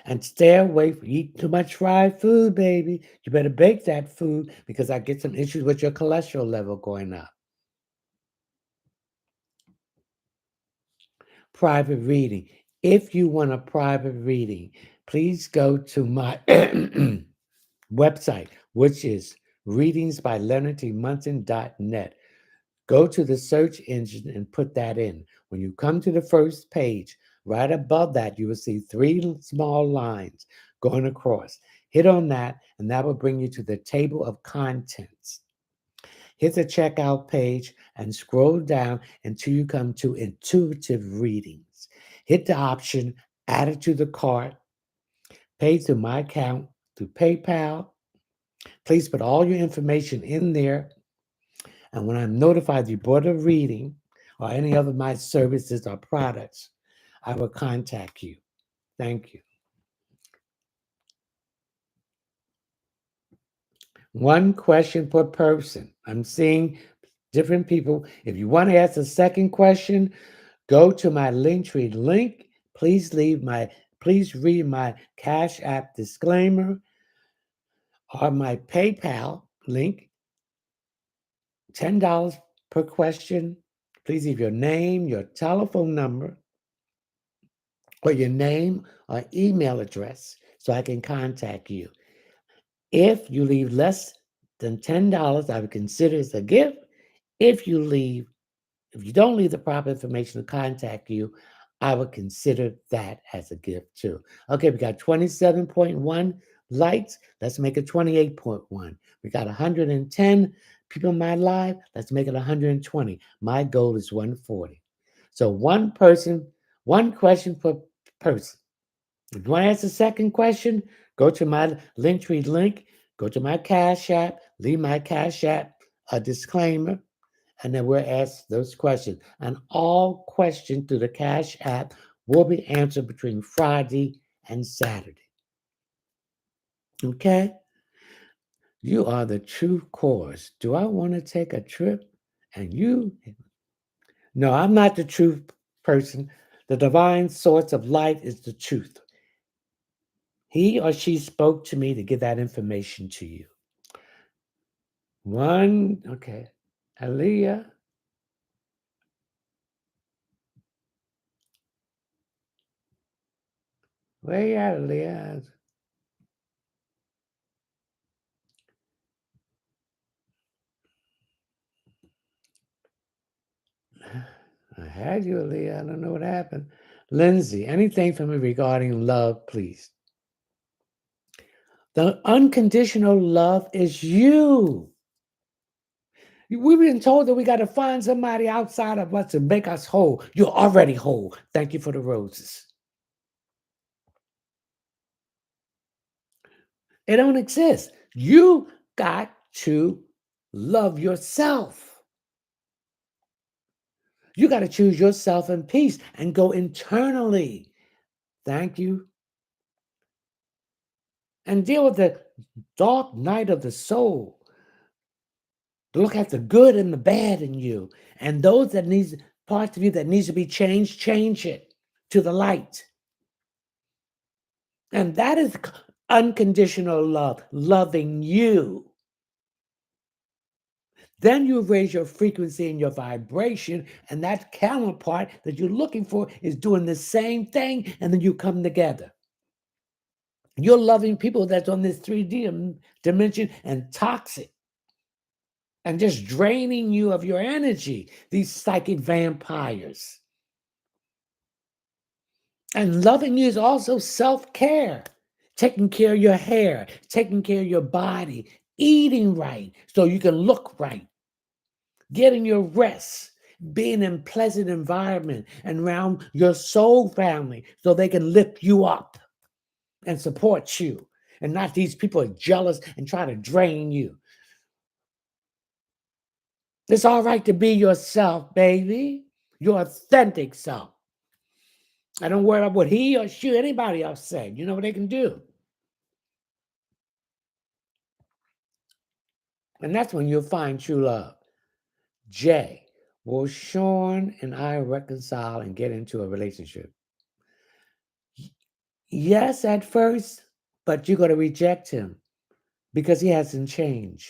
And stay away from eating too much fried food, baby. You better bake that food because I get some issues with your cholesterol level going up. Private reading. If you want a private reading, please go to my website, which is readingsbyleonardtmunson.net. Go to the search engine and put that in. When you come to the first page, right above that, you will see 3 small lines going across. Hit on that, and that will bring you to the table of contents. Hit the checkout page and scroll down until you come to intuitive readings. Hit the option, add it to the cart, pay through my account through PayPal. Please put all your information in there. And when I'm notified you bought a reading or any other of my services or products, I will contact you. Thank you. One question per person. I'm seeing different people. If you want to ask a second question, go to my Linktree link. Please read my Cash App disclaimer or my PayPal link. $10 per question. Please leave your name, your telephone number, or your name or email address so I can contact you. If you leave less than $10, I would consider it a gift. If you don't leave the proper information to contact you, I would consider that as a gift too. Okay, we got 27.1 likes. Let's make it 28.1. We got 110 people in my live. Let's make it 120. My goal is 140. So one question per person. If you want to ask a second question, go to my Linktree link, go to my Cash App, leave my Cash App a disclaimer, and then we'll ask those questions. And all questions through the Cash App will be answered between Friday and Saturday. Okay? You are the true cause. Do I want to take a trip? And you? No, I'm not the truth person. The divine source of light is the truth. He or she spoke to me to give that information to you. Okay. Aaliyah. Where you at, Aaliyah? I had you, Aaliyah. I don't know what happened. Lindsay, anything from me regarding love, please. The unconditional love is you. We've been told that we got to find somebody outside of us to make us whole. You're already whole. Thank you for the roses. It don't exist. You got to love yourself. You got to choose yourself in peace and go internally. Thank you. And deal with the dark night of the soul. Look at the good and the bad in you. And those that needs parts of you that needs to be changed, change it to the light. And that is unconditional love, loving you. Then you raise your frequency and your vibration, and that counterpart that you're looking for is doing the same thing, and then you come together. You're loving people that's on this 3D dimension and toxic and just draining you of your energy, these psychic vampires. And loving you is also self-care, taking care of your hair, taking care of your body, eating right so you can look right, getting your rest, being in pleasant environment and around your soul family so they can lift you up and support you. And not these people are jealous and try to drain you. It's all right to be yourself, baby. Your authentic self. I don't worry about what he or she, anybody else said. You know what they can do. And that's when you'll find true love. Jay, will Sean and I reconcile and get into a relationship? Yes, at first, but you're going to reject him because he hasn't changed.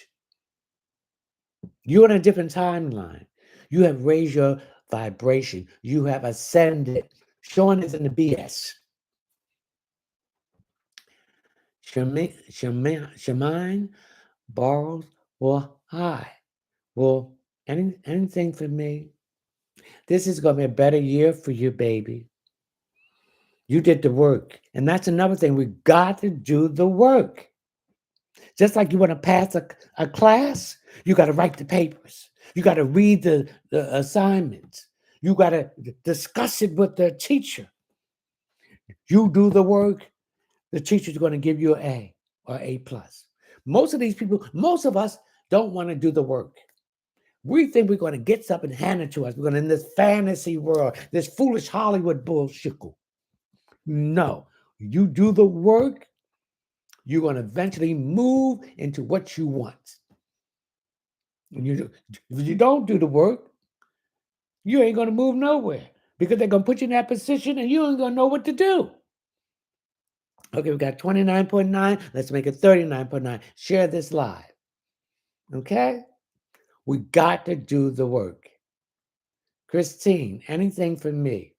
You're on a different timeline. You have raised your vibration. You have ascended. Sean is in the BS. Shemine borrows well high. Well, anything for me. This is going to be a better year for you, baby. You did the work. And that's another thing. We got to do the work. Just like you want to pass a class, you got to write the papers. You got to read the assignments. You got to discuss it with the teacher. You do the work, the teacher's going to give you an A or A plus. Most of these people, most of us don't want to do the work. We think we're going to get something handed to us. We're going to in this fantasy world, this foolish Hollywood bullshit. No, you do the work, you're going to eventually move into what you want. If you don't do the work, you ain't going to move nowhere because they're going to put you in that position and you ain't going to know what to do. Okay, we got 29.9. Let's make it 39.9. Share this live. Okay? We got to do the work. Christine, anything for me?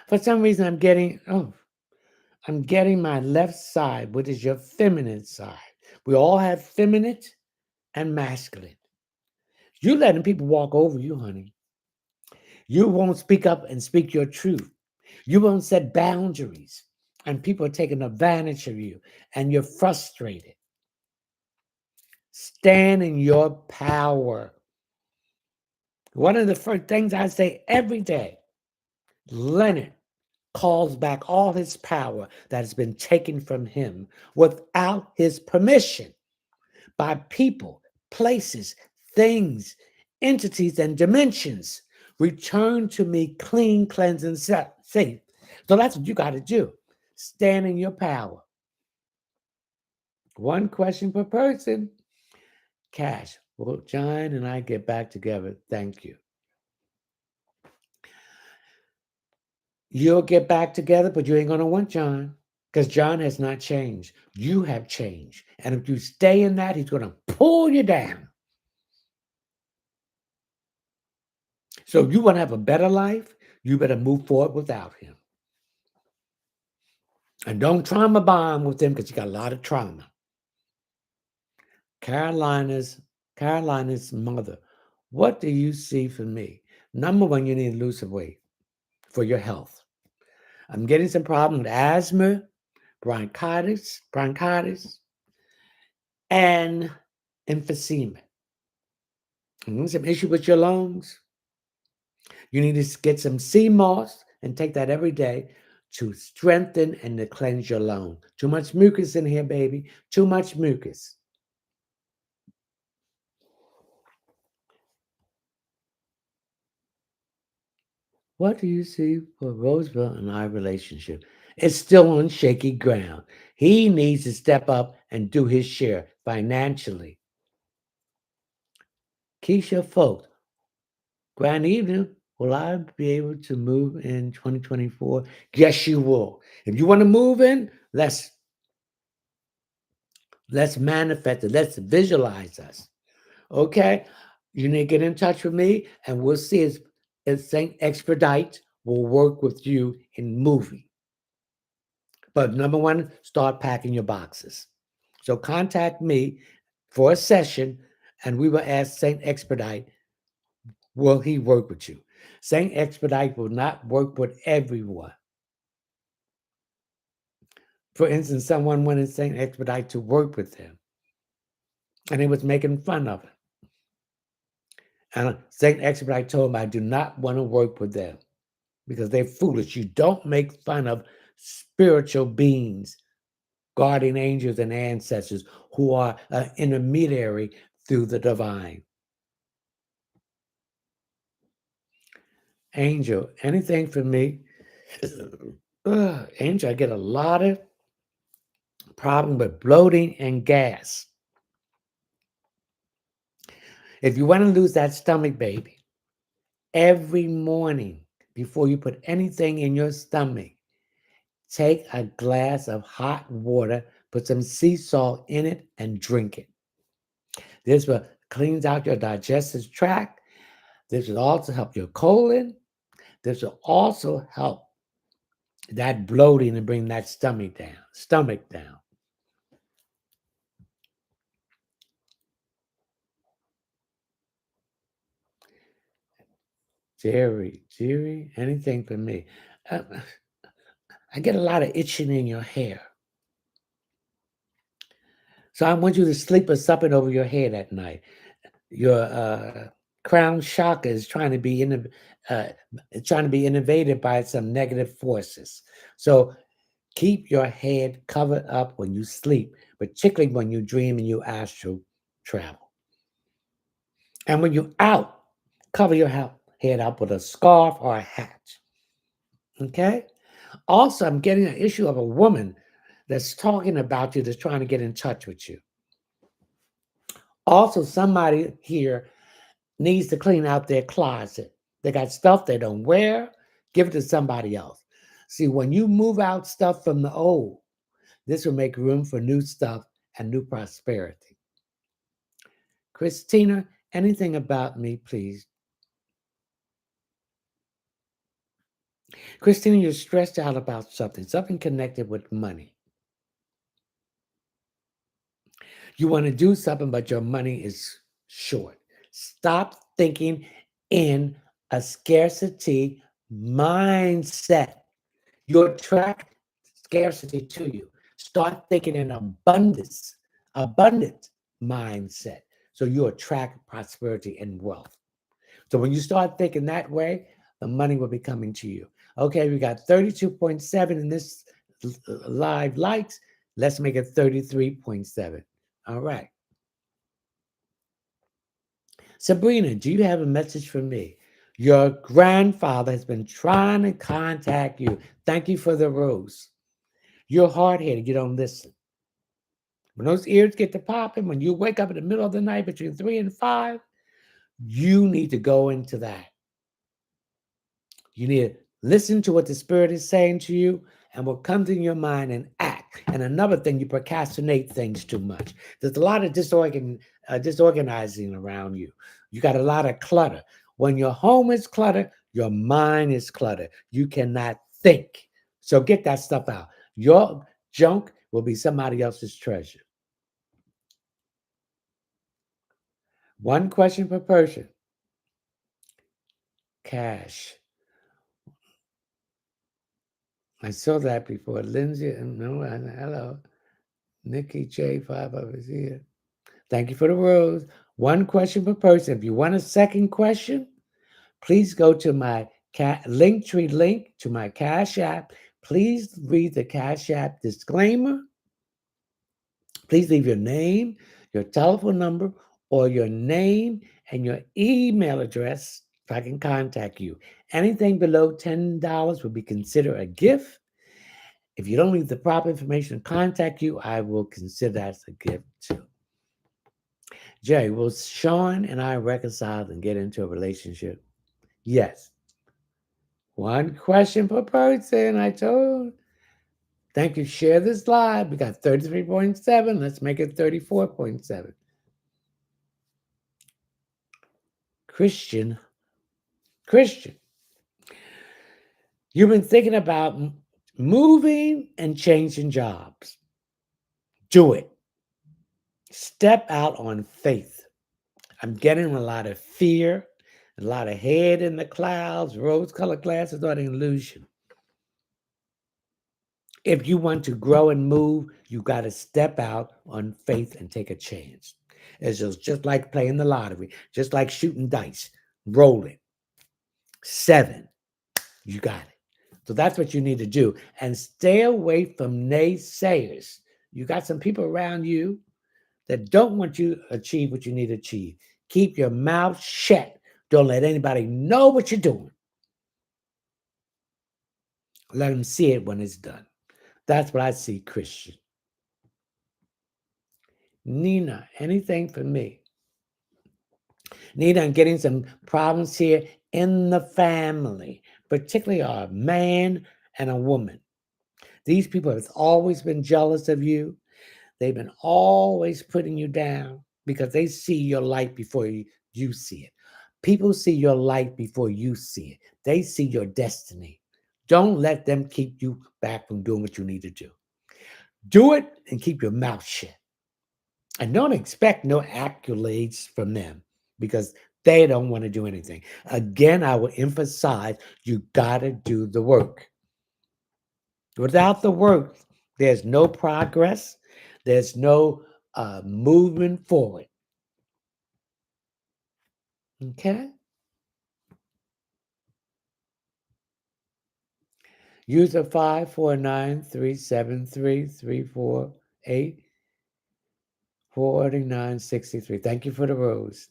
For some reason, I'm getting my left side, which is your feminine side. We all have feminine and masculine. You letting people walk over you, honey. You won't speak up and speak your truth. You won't set boundaries. And people are taking advantage of you. And you're frustrated. Stand in your power. One of the first things I say every day, Leonard calls back all his power that has been taken from him without his permission by people, places, things, entities, and dimensions return to me clean, cleansed, and safe. So that's what you got to do. Stand in your power. One question per person. Cash. Will John and I get back together? Thank you. You'll get back together, but you ain't going to want John because John has not changed. You have changed. And if you stay in that, he's going to pull you down. So if you want to have a better life, you better move forward without him. And don't trauma bond with him because you got a lot of trauma. Carolina's mother. What do you see for me? Number one, you need to lose some weight for your health. I'm getting some problem with asthma, bronchitis, and emphysema. Some issue with your lungs. You need to get some sea moss and take that every day to strengthen and to cleanse your lung. Too much mucus in here, baby. Too much mucus. What do you see for Roosevelt and I relationship? It's still on shaky ground. He needs to step up and do his share financially. Keisha Folks, grand evening. Will I be able to move in 2024? Yes, you will. If you want to move in, let's manifest it. Let's visualize us. Okay? You need to get in touch with me, and we'll see if St. Expedite will work with you in moving. But number one, start packing your boxes. So contact me for a session, and we will ask St. Expedite, will he work with you? St. Expedite will not work with everyone. For instance, someone wanted St. Expedite to work with him, and he was making fun of him. And St. Expedite told him, I do not want to work with them because they're foolish. You don't make fun of spiritual beings, guardian angels, and ancestors who are an intermediary through the divine. Angel, anything for me? Angel, I get a lot of problem with bloating and gas. If you want to lose that stomach, baby, every morning before you put anything in your stomach, take a glass of hot water, put some sea salt in it, and drink it. This will cleanse out your digestive tract. This will also help your colon. This will also help that bloating and bring that stomach down. Jerry, anything for me. Uh, I get a lot of itching in your hair. So I want you to sleep with something over your head at night. Your crown chakra is uh, trying to be innovated by some negative forces. So keep your head covered up when you sleep, particularly when you dream and you astral travel. And when you're out, cover your head up with a scarf or a hat. Okay? Also, I'm getting an issue of a woman that's talking about you, that's trying to get in touch with you. Also, somebody here needs to clean out their closet. They got stuff they don't wear, give it to somebody else. See, when you move out stuff from the old, this will make room for new stuff and new prosperity. Christina, anything about me, please? Christina, you're stressed out about something connected with money. You want to do something, but your money is short. Stop thinking in a scarcity mindset. You attract scarcity to you. Start thinking in abundant mindset. So you attract prosperity and wealth. So when you start thinking that way, the money will be coming to you. Okay, we got 32.7 in this live likes. Let's make it 33.7. All right. Sabrina, do you have a message for me? Your grandfather has been trying to contact you. Thank you for the rose. You're hard headed. You don't listen. When those ears get to popping, when you wake up in the middle of the night between 3 and 5, you need to go into that. You need to listen to what the Spirit is saying to you and what comes in your mind and act. And another thing, you procrastinate things too much. There's a lot of disorganizing around you. You got a lot of clutter. When your home is cluttered, your mind is cluttered. You cannot think. So get that stuff out. Your junk will be somebody else's treasure. One question per person. Cash. I saw that before. Lindsay, no, hello. Nikki J, 5 of us here. Thank you for the rules. One question per person. If you want a second question, please go to my Linktree link to my Cash App. Please read the Cash App disclaimer. Please leave your name, your telephone number, or your name and your email address so I can contact you. Anything below $10 will be considered a gift. If you don't leave the proper information to contact you, I will consider that as a gift too. Jerry, will Sean and I reconcile and get into a relationship? Yes. One question per person, I told. Thank you. Share this live. We got 33.7. Let's make it 34.7. Christian, Christian, you've been thinking about moving and changing jobs. Do it. Step out on faith. I'm getting a lot of fear, a lot of head in the clouds, rose-colored glasses are an illusion. If you want to grow and move, you got to step out on faith and take a chance. It's just like playing the lottery, just like shooting dice, rolling. 7, you got it. So that's what you need to do. And stay away from naysayers. You got some people around you that don't want you to achieve what you need to achieve. Keep your mouth shut. Don't let anybody know what you're doing. Let them see it when it's done. That's what I see, Christian. Nina, anything for me? Nina, I'm getting some problems here in the family, particularly a man and a woman. These people have always been jealous of you. They've been always putting you down because they see your light before you see it. People see your light before you see it. They see your destiny. Don't let them keep you back from doing what you need to do. Do it and keep your mouth shut. And don't expect no accolades from them because they don't want to do anything. Again, I will emphasize you got to do the work. Without the work, there's no progress, there's no movement forward. Okay? User 549-373-348-4963. Thank you for the rose.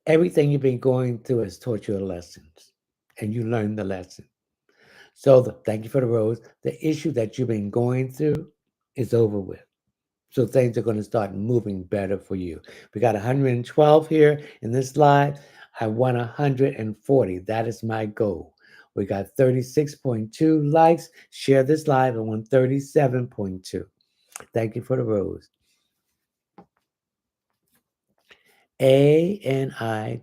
Everything you've been going through has taught you lessons, and you learned the lesson. So thank you for the rose. The issue that you've been going through is over with. So things are going to start moving better for you. We got 112 here in this live. I want 140. That is my goal. We got 36.2 likes. Share this live. I want 37.2. Thank you for the rose. Anitra.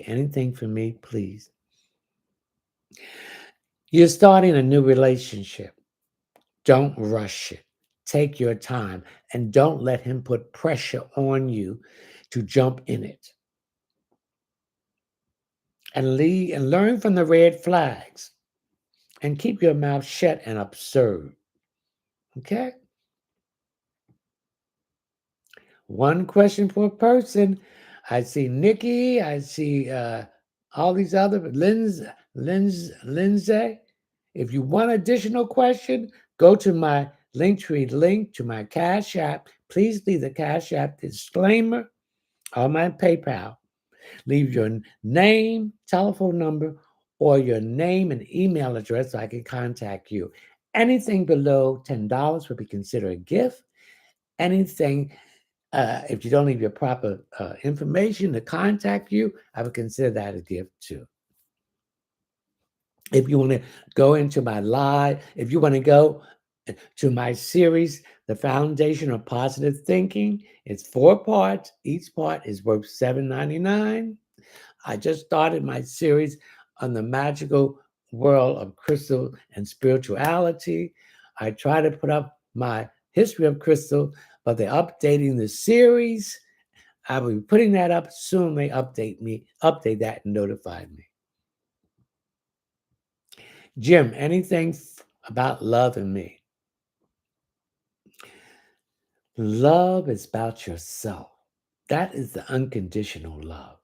Anything for me, please? You're starting a new relationship. Don't rush it. Take your time and don't let him put pressure on you to jump in it. And learn from the red flags and keep your mouth shut and observe. Okay? One question per person. I see Nikki. I see all these other Lindsay. If you want additional question, go to my Linktree link to my Cash App. please leave the Cash App disclaimer on my PayPal. Leave your name, telephone number, or your name and email address so I can contact you. Anything below $10 will be considered a gift. Anything, if you don't leave your proper information to contact you, I would consider that a gift too. If you want to go into my live, if you want to go to my series, The Foundation of Positive Thinking, it's 4 parts. Each part is worth $7.99. I just started my series on the magical world of crystal and spirituality. I try to put up my history of crystal, but they're updating the series. I will be putting that up soon. They update that and notify me. Jim, anything about love and me? Love is about yourself. That is the unconditional love.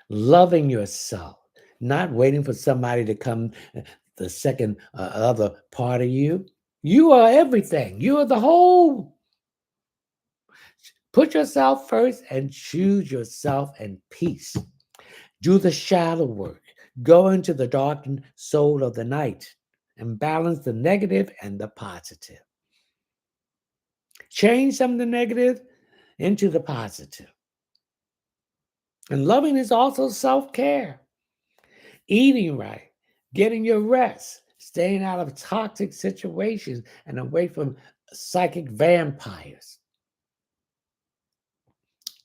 Loving yourself, not waiting for somebody to come, the second other part of you. You are everything. You are the whole. Put yourself first and choose yourself and peace. Do the shadow work. Go into the darkened soul of the night and balance the negative and the positive. Change some of the negative into the positive. And loving is also self care. Eating right, getting your rest, staying out of toxic situations and away from psychic vampires.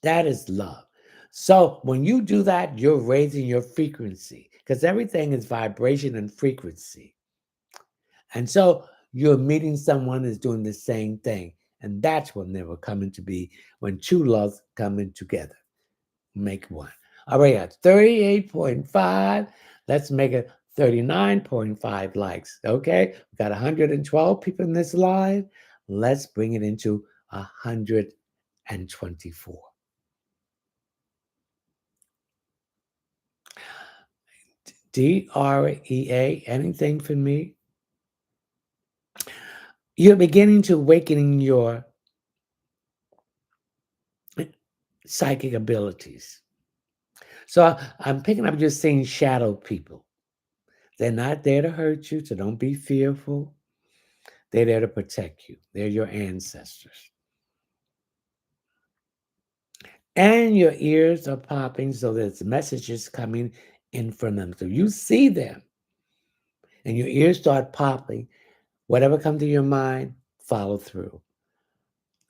That is love. So when you do that, you're raising your frequency because everything is vibration and frequency. And so you're meeting someone who's doing the same thing. And that's when they will come into be when two loves come in together. Make one. All right, at 38.5. Let's make it 39.5 likes. Okay, we got 112 people in this live. Let's bring it into 124. DREA, anything for me? You're beginning to awaken your psychic abilities. So I'm picking up just seeing shadow people. They're not there to hurt you, so don't be fearful. They're there to protect you. They're your ancestors. And your ears are popping, so there's messages coming in from them. So you see them, and your ears start popping. Whatever comes to your mind, follow through.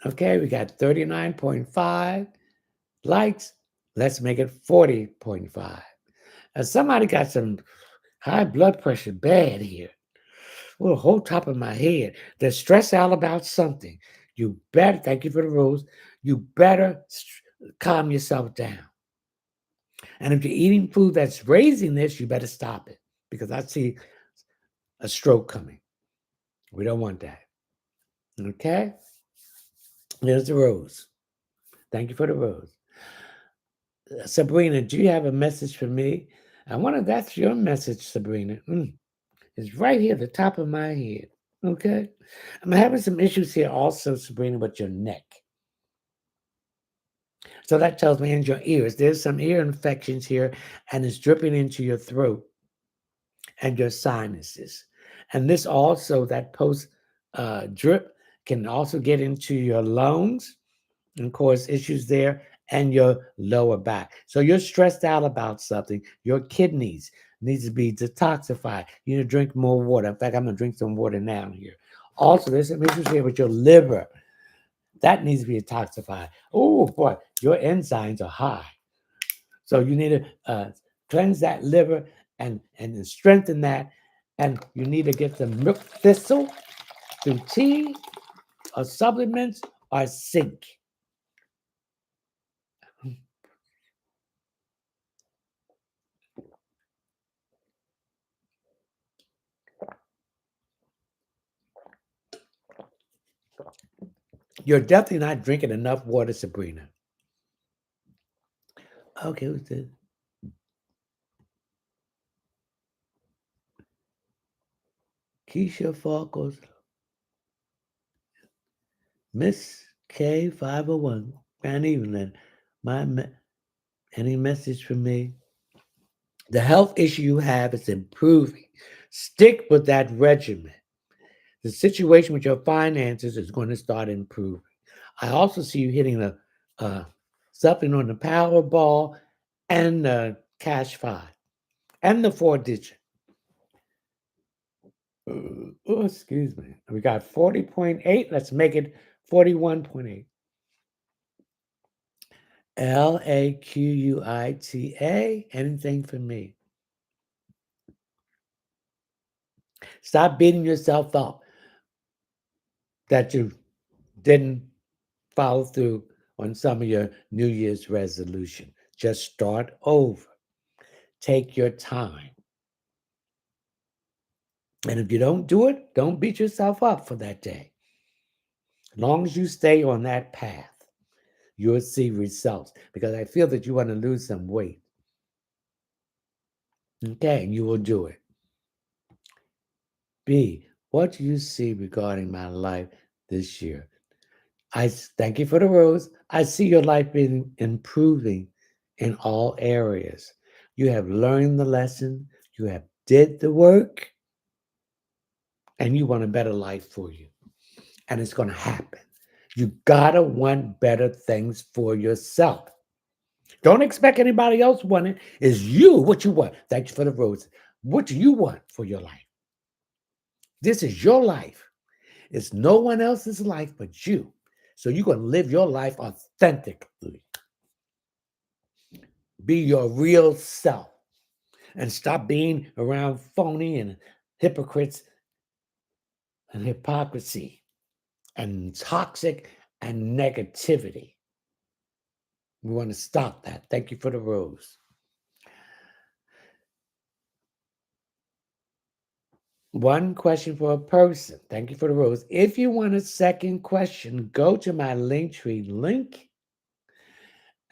Okay, we got 39.5 likes. Let's make it 40.5. Now, somebody got some high blood pressure bad here. Well, the whole top of my head. They're stressed out about something. You better, thank you for the rules, you better calm yourself down. And if you're eating food that's raising this, you better stop it because I see a stroke coming. We don't want that. Okay? There's the rose. Thank you for the rose. Sabrina, do you have a message for me? I wonder if that's your message, Sabrina. It's right here at the top of my head. Okay? I'm having some issues here also, Sabrina, with your neck. So that tells me in your ears. There's some ear infections here, and it's dripping into your throat and your sinuses. And this also, that post drip can also get into your lungs and cause issues there and your lower back. So you're stressed out about something. Your kidneys needs to be detoxified. You need to drink more water. In fact, I'm going to drink some water now here. Also, there's some issues here with your liver. That needs to be detoxified. Oh, boy, your enzymes are high. So you need to cleanse that liver and strengthen that. And you need to get some milk thistle through tea or supplements or zinc. You're definitely not drinking enough water, Sabrina. Okay, who's this? Keisha Falkos. Miss K501. Grand evening. My any message from me? The health issue you have is improving. Stick with that regimen. The situation with your finances is going to start improving. I also see you hitting uh, something on the Powerball and the Cash 5 and the 4 digit. Oh, excuse me. We got 40.8. Let's make it 41.8. Laquita. Anything for me? Stop beating yourself up that you didn't follow through on some of your New Year's resolution. Just start over. Take your time. And if you don't do it, don't beat yourself up for that day. As long as you stay on that path, you'll see results. Because I feel that you want to lose some weight. Okay, and you will do it. B, what do you see regarding my life this year? I thank you for the rose. I see your life being improving in all areas. You have learned the lesson, you have did the work, and you want a better life for you. And it's going to happen. You gotta want better things for yourself. Don't expect anybody else want it. It's you what you want. Thank you for the rose. What do you want for your life? This is your life. It's no one else's life but you. So you're going to live your life authentically. Be your real self and stop being around phony and hypocrites and hypocrisy and toxic and negativity. We want to stop that. Thank you for the rose. One question for a person. Thank you for the rose. If you want a second question, go to my Linktree link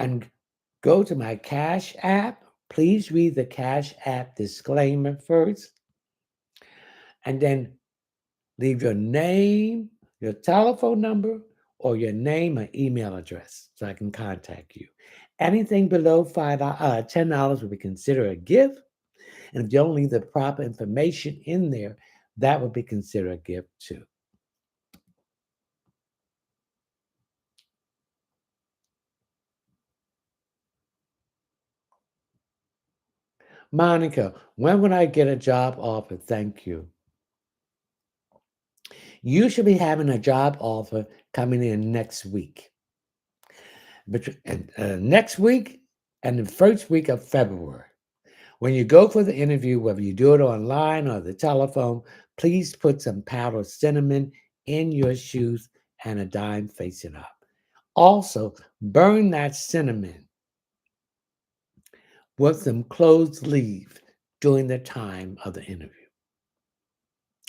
and go to my Cash App. Please read the Cash App disclaimer first. And then leave your name, your telephone number, or your name and email address so I can contact you. Anything below $10 will be considered a gift. And if you don't leave the proper information in there, that would be considered a gift too. Monica, when would I get a job offer? Thank you. You should be having a job offer coming in next week. Next week and the first week of February. When you go for the interview, whether you do it online or the telephone, please put some powdered cinnamon in your shoes and a dime facing up. Also, burn that cinnamon with some closed leaves during the time of the interview.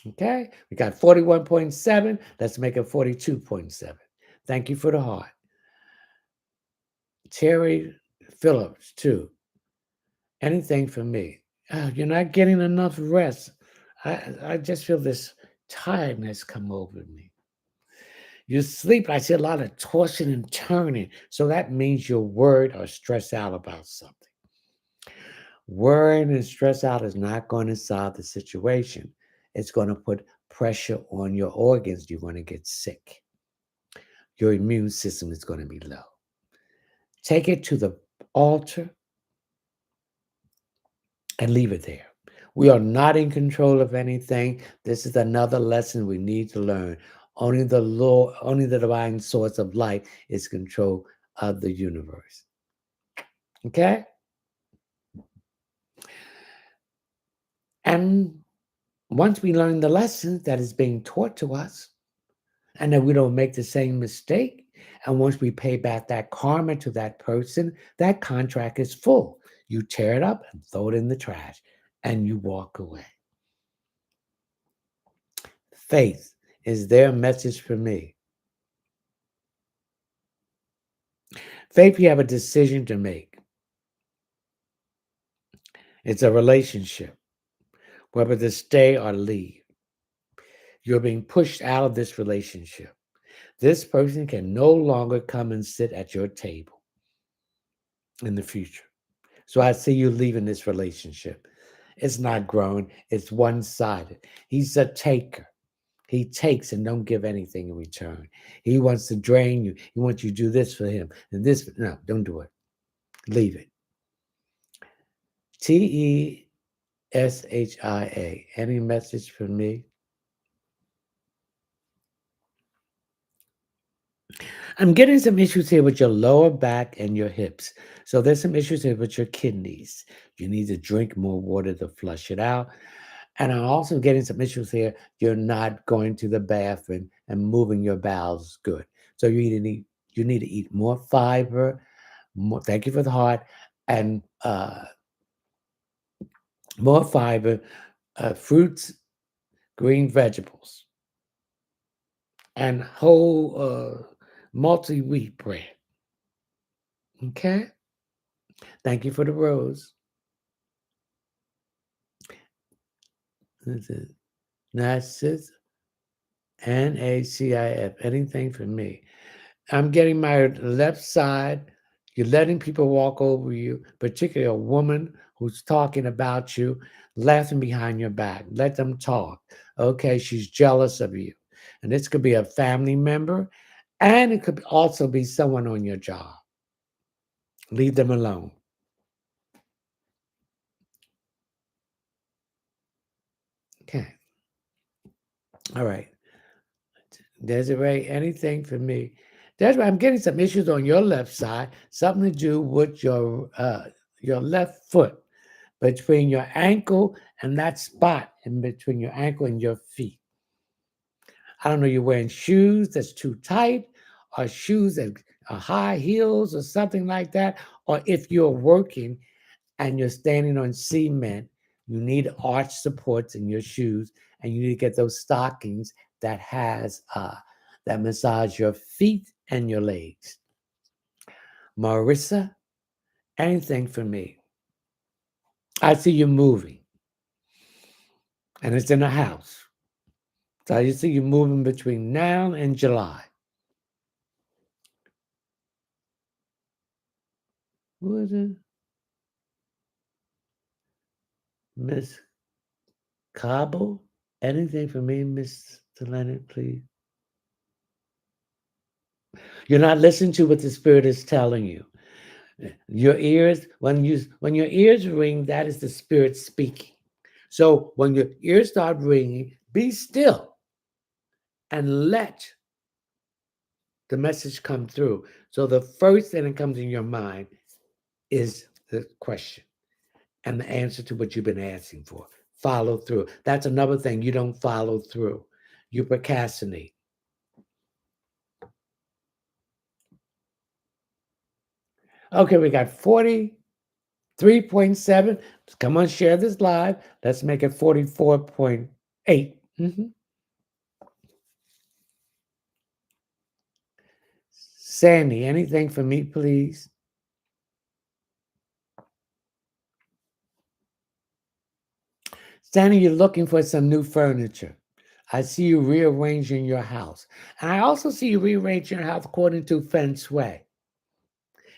Okay, we got 41.7. Let's make it 42.7. Thank you for the heart. Terry Phillips, too. Anything for me? You're not getting enough rest. I just feel this tiredness come over me. You sleep, I see a lot of tossing and turning. So that means you're worried or stressed out about something. Worrying and stress out is not going to solve the situation. It's going to put pressure on your organs. You're going to get sick. Your immune system is going to be low. Take it to the altar and leave it there. We are not in control of anything. This is another lesson we need to learn. Only the Lord, only the divine source of life is control of the universe. Okay? And once we learn the lesson that is being taught to us, and that we don't make the same mistake, and once we pay back that karma to that person, that contract is full. You tear it up and throw it in the trash, and you walk away. Faith is their message for me. Faith, you have a decision to make. It's a relationship, whether to stay or leave. You're being pushed out of this relationship. This person can no longer come and sit at your table in the future. So I see you leaving this relationship. It's not growing, it's one sided. He's a taker. He takes and don't give anything in return. He wants to drain you. He wants you to do this for him and this. No, don't do it. Leave it. TESHIA. Any message for me? I'm getting some issues here with your lower back and your hips. So there's some issues here with your kidneys. You need to drink more water to flush it out. And I'm also getting some issues here. You're not going to the bathroom and moving your bowels good. So you need to eat more fiber. More, thank you for the heart, and more fiber, fruits, green vegetables, and whole multi wheat bread. Okay. Thank you for the rose. This is Nacis, NACIF. Anything for me? I'm getting my left side. You're letting people walk over you, particularly a woman who's talking about you, laughing behind your back. Let them talk. Okay, she's jealous of you. And this could be a family member, and it could also be someone on your job. Leave them alone. Okay. All right. Desiree, anything for me? Desiree, I'm getting some issues on your left side, something to do with your left foot, between your ankle and that spot in between your ankle and your feet. I don't know, you're wearing shoes that's too tight, or shoes that are high heels or something like that. Or if you're working and you're standing on cement, you need arch supports in your shoes, and you need to get those stockings that has that massage your feet and your legs. Marissa, anything for me? I see you moving, and it's in a house. So I see you moving between now and July. Who is it? Miss Cabo? Anything for me, Miss Leonard, please? You're not listening to what the Spirit is telling you. Your ears, when your ears ring, that is the Spirit speaking. So when your ears start ringing, be still and let the message come through. So the first thing that comes in your mind is the question and the answer to what you've been asking for. Follow through. That's another thing. You don't follow through. You procrastinate. Okay, we got 43.7. Come on, share this live. Let's make it 44.8. Sandy, anything for me, please? Sandy, you're looking for some new furniture. I see you rearranging your house. And I also see you rearranging your house according to Feng Shui.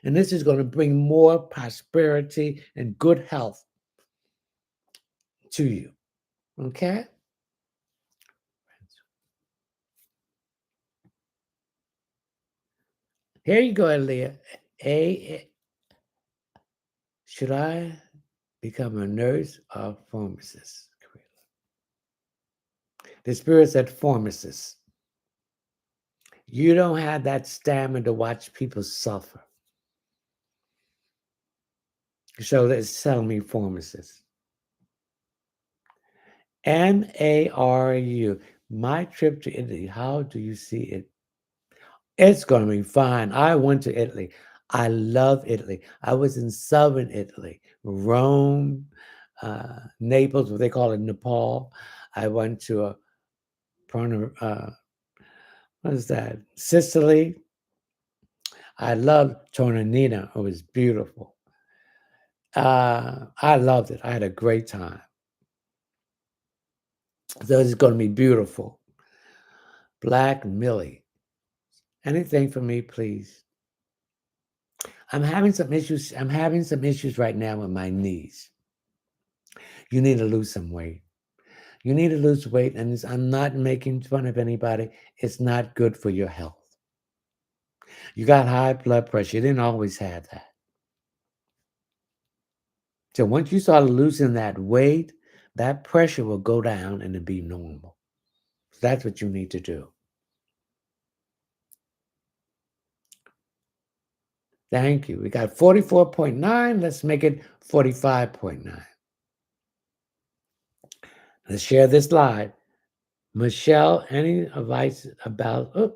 And this is going to bring more prosperity and good health to you. Okay? Here you go, Aaliyah. Should I become a nurse or pharmacist? The Spirit said pharmacist. You don't have that stamina to watch people suffer. So let's tell me pharmacist. MARU. My trip to Italy. How do you see it? It's going to be fine. I went to Italy. I love Italy. I was in southern Italy, Rome, Naples, what they call it, Nepal. I went to what is that? Sicily. I loved Tornina. It was beautiful. I loved it. I had a great time. So it's going to be beautiful. Black Millie. Anything for me, please. I'm having some issues. I'm having some issues right now with my knees. You need to lose some weight. You need to lose weight, and I'm not making fun of anybody. It's not good for your health. You got high blood pressure. You didn't always have that. So once you start losing that weight, that pressure will go down and it'll be normal. So that's what you need to do. Thank you. We got 44.9. Let's make it 45.9. Let's share this live. Michelle, any advice about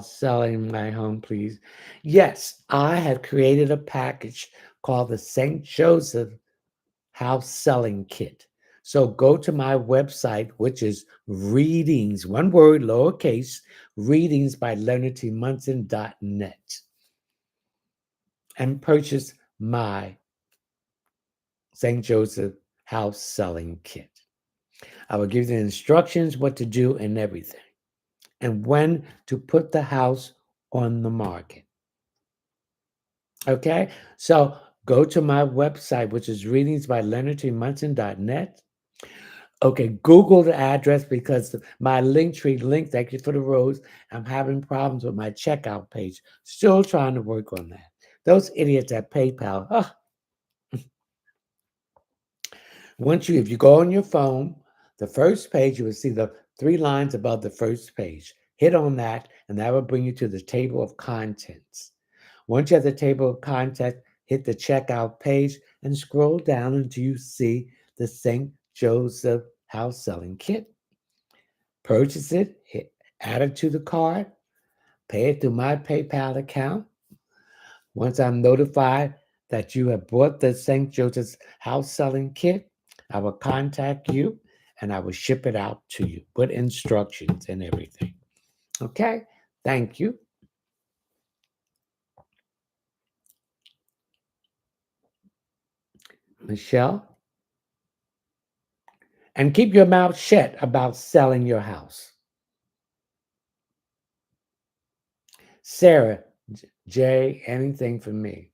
selling my home, please? Yes, I had created a package called the St. Joseph House Selling Kit. So go to my website, which is readings, one word, lowercase, readings by leonardtmunson.net, and purchase my St. Joseph House Selling Kit. I will give you the instructions, what to do, and everything, and when to put the house on the market. Okay? So go to my website, which is readings by leonardtmunson.net. Okay, Google the address because my Linktree link, thank you for the rose. I'm having problems with my checkout page. Still trying to work on that. Those idiots at PayPal. Oh, if you go on your phone, the first page, you will see the 3 lines above the first page. Hit on that, and that will bring you to the table of contents. Once you have the table of contents, hit the checkout page and scroll down until you see the St. Joseph House Selling Kit. Purchase it, add it to the cart, pay it through my PayPal account. Once I'm notified that you have bought the St. Joseph's House Selling Kit, I will contact you and I will ship it out to you with instructions and everything. Okay? Thank you. Michelle? And keep your mouth shut about selling your house. Sarah, Jay, anything for me?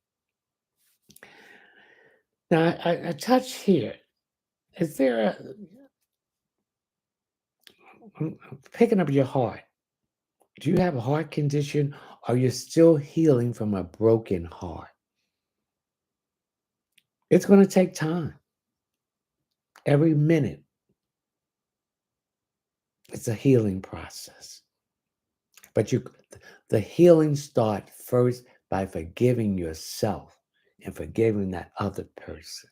Now, I touch here. Is there a, I'm picking up your heart. Do you have a heart condition? Or are you still healing from a broken heart? It's going to take time. Every minute, it's a healing process. But the healing starts first by forgiving yourself and forgiving that other person.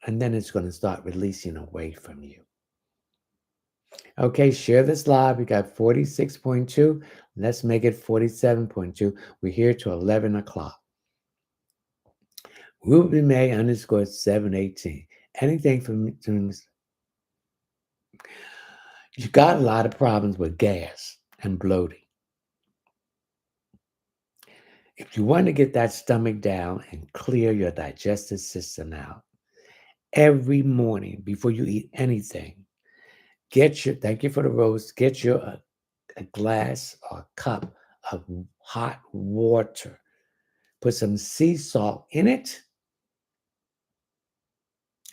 And then it's going to start releasing away from you. Okay, share this live. We got 46.2. Let's make it 47.2. We're here till 11 o'clock. Ruby May _ 718. Anything from me? You got a lot of problems with gas and bloating. If you want to get that stomach down and clear your digestive system out, every morning before you eat anything, thank you for the rose, get your a glass or a cup of hot water. Put some sea salt in it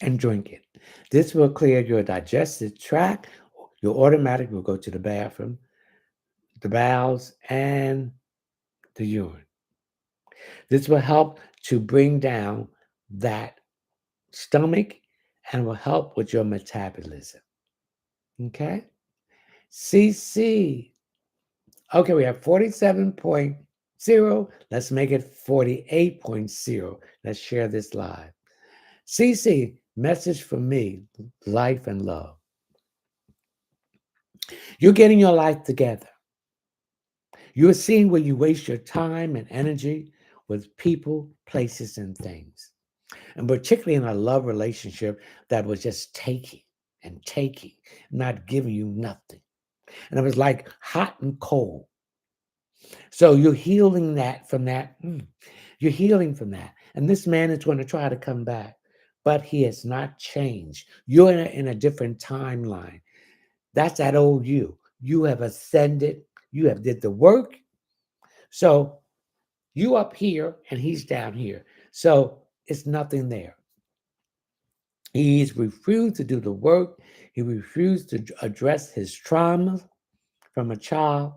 and drink it. This will clear your digestive tract. You automatically will go to the bathroom, the bowels, and the urine. This will help to bring down that stomach and will help with your metabolism. Okay? CC. Okay, we have 47.0. Let's make it 48.0. Let's share this live. CC, message for me, life and love. You're getting your life together. You're seeing where you waste your time and energy with people, places, and things. And particularly in a love relationship that was just taking and taking, not giving you nothing. And it was like hot and cold. So you're healing that from that. You're healing from that. And this man is going to try to come back, but he has not changed. You're in a different timeline. That's that old you. You have ascended. You have did the work. So you up here and he's down here. So it's nothing there. He's refused to do the work. He refused to address his trauma from a child,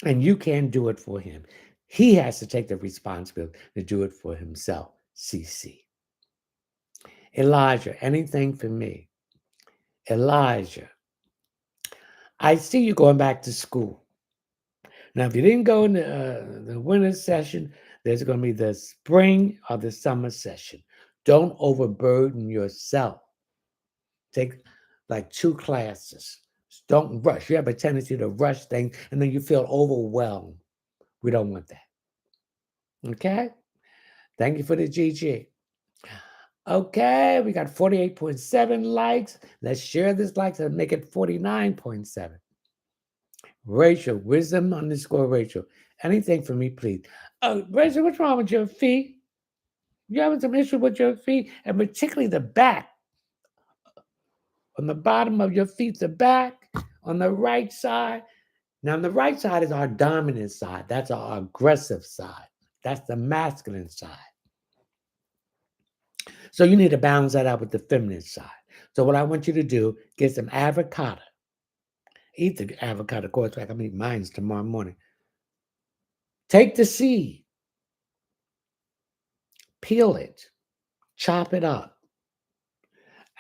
and you can't do it for him. He has to take the responsibility to do it for himself. CC. Elijah, anything for me? Elijah, I see you going back to school. Now, if you didn't go in the winter session, there's going to be the spring or the summer session. Don't overburden yourself. Take like 2 classes. Don't rush. You have a tendency to rush things and then you feel overwhelmed. We don't want that. Okay? Thank you for the GG. Okay, we got 48.7 likes. Let's share this likes and make it 49.7. Rachel, wisdom underscore Rachel. Anything for me, please. Rachel, what's wrong with your feet? You having some issue with your feet, and particularly the back. On the bottom of your feet, the back, on the right side. Now, on the right side is our dominant side. That's our aggressive side. That's the masculine side. So you need to balance that out with the feminine side. So what I want you to do, get some avocado. Eat the avocado. Of course, I'm going to eat mine tomorrow morning. Take the seed, peel it, chop it up,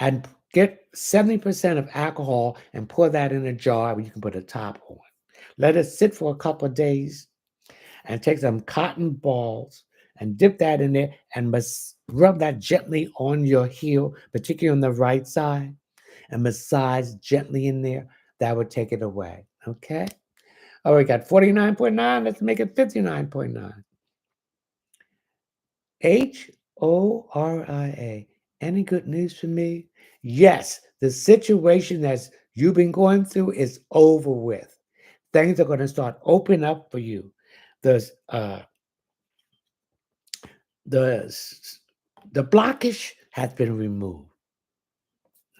and get 70% of alcohol and pour that in a jar where you can put a top on. Let it sit for a couple of days and take some cotton balls and dip that in there and rub that gently on your heel, particularly on the right side, and massage gently in there. That would take it away. Okay? Oh, we got 49.9. Let's make it 59.9. Horia. Any good news for me? Yes, the situation that you've been going through is over with. Things are going to start opening up for you. The the the blockage has been removed.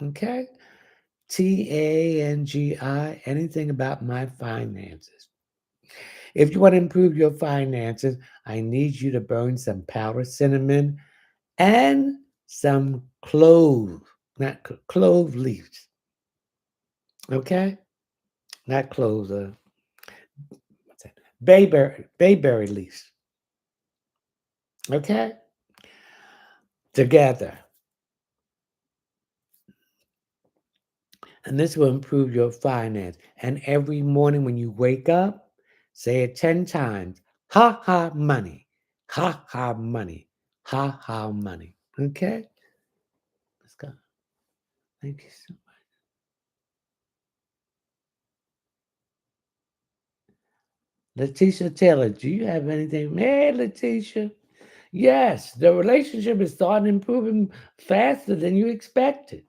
Okay? TANGI, anything about my finances. If you want to improve your finances, I need you to burn some powdered cinnamon and some clove, not clove leaves. Okay? Not cloves, what's that? Bayberry leaves. Okay? Together. And this will improve your finance. And every morning when you wake up, say it 10 times. Ha ha money. Ha ha money. Ha ha money. Okay? Let's go. Thank you so much. Letitia Taylor, do you have anything? Hey, Letitia. Yes, the relationship is starting improving faster than you expected.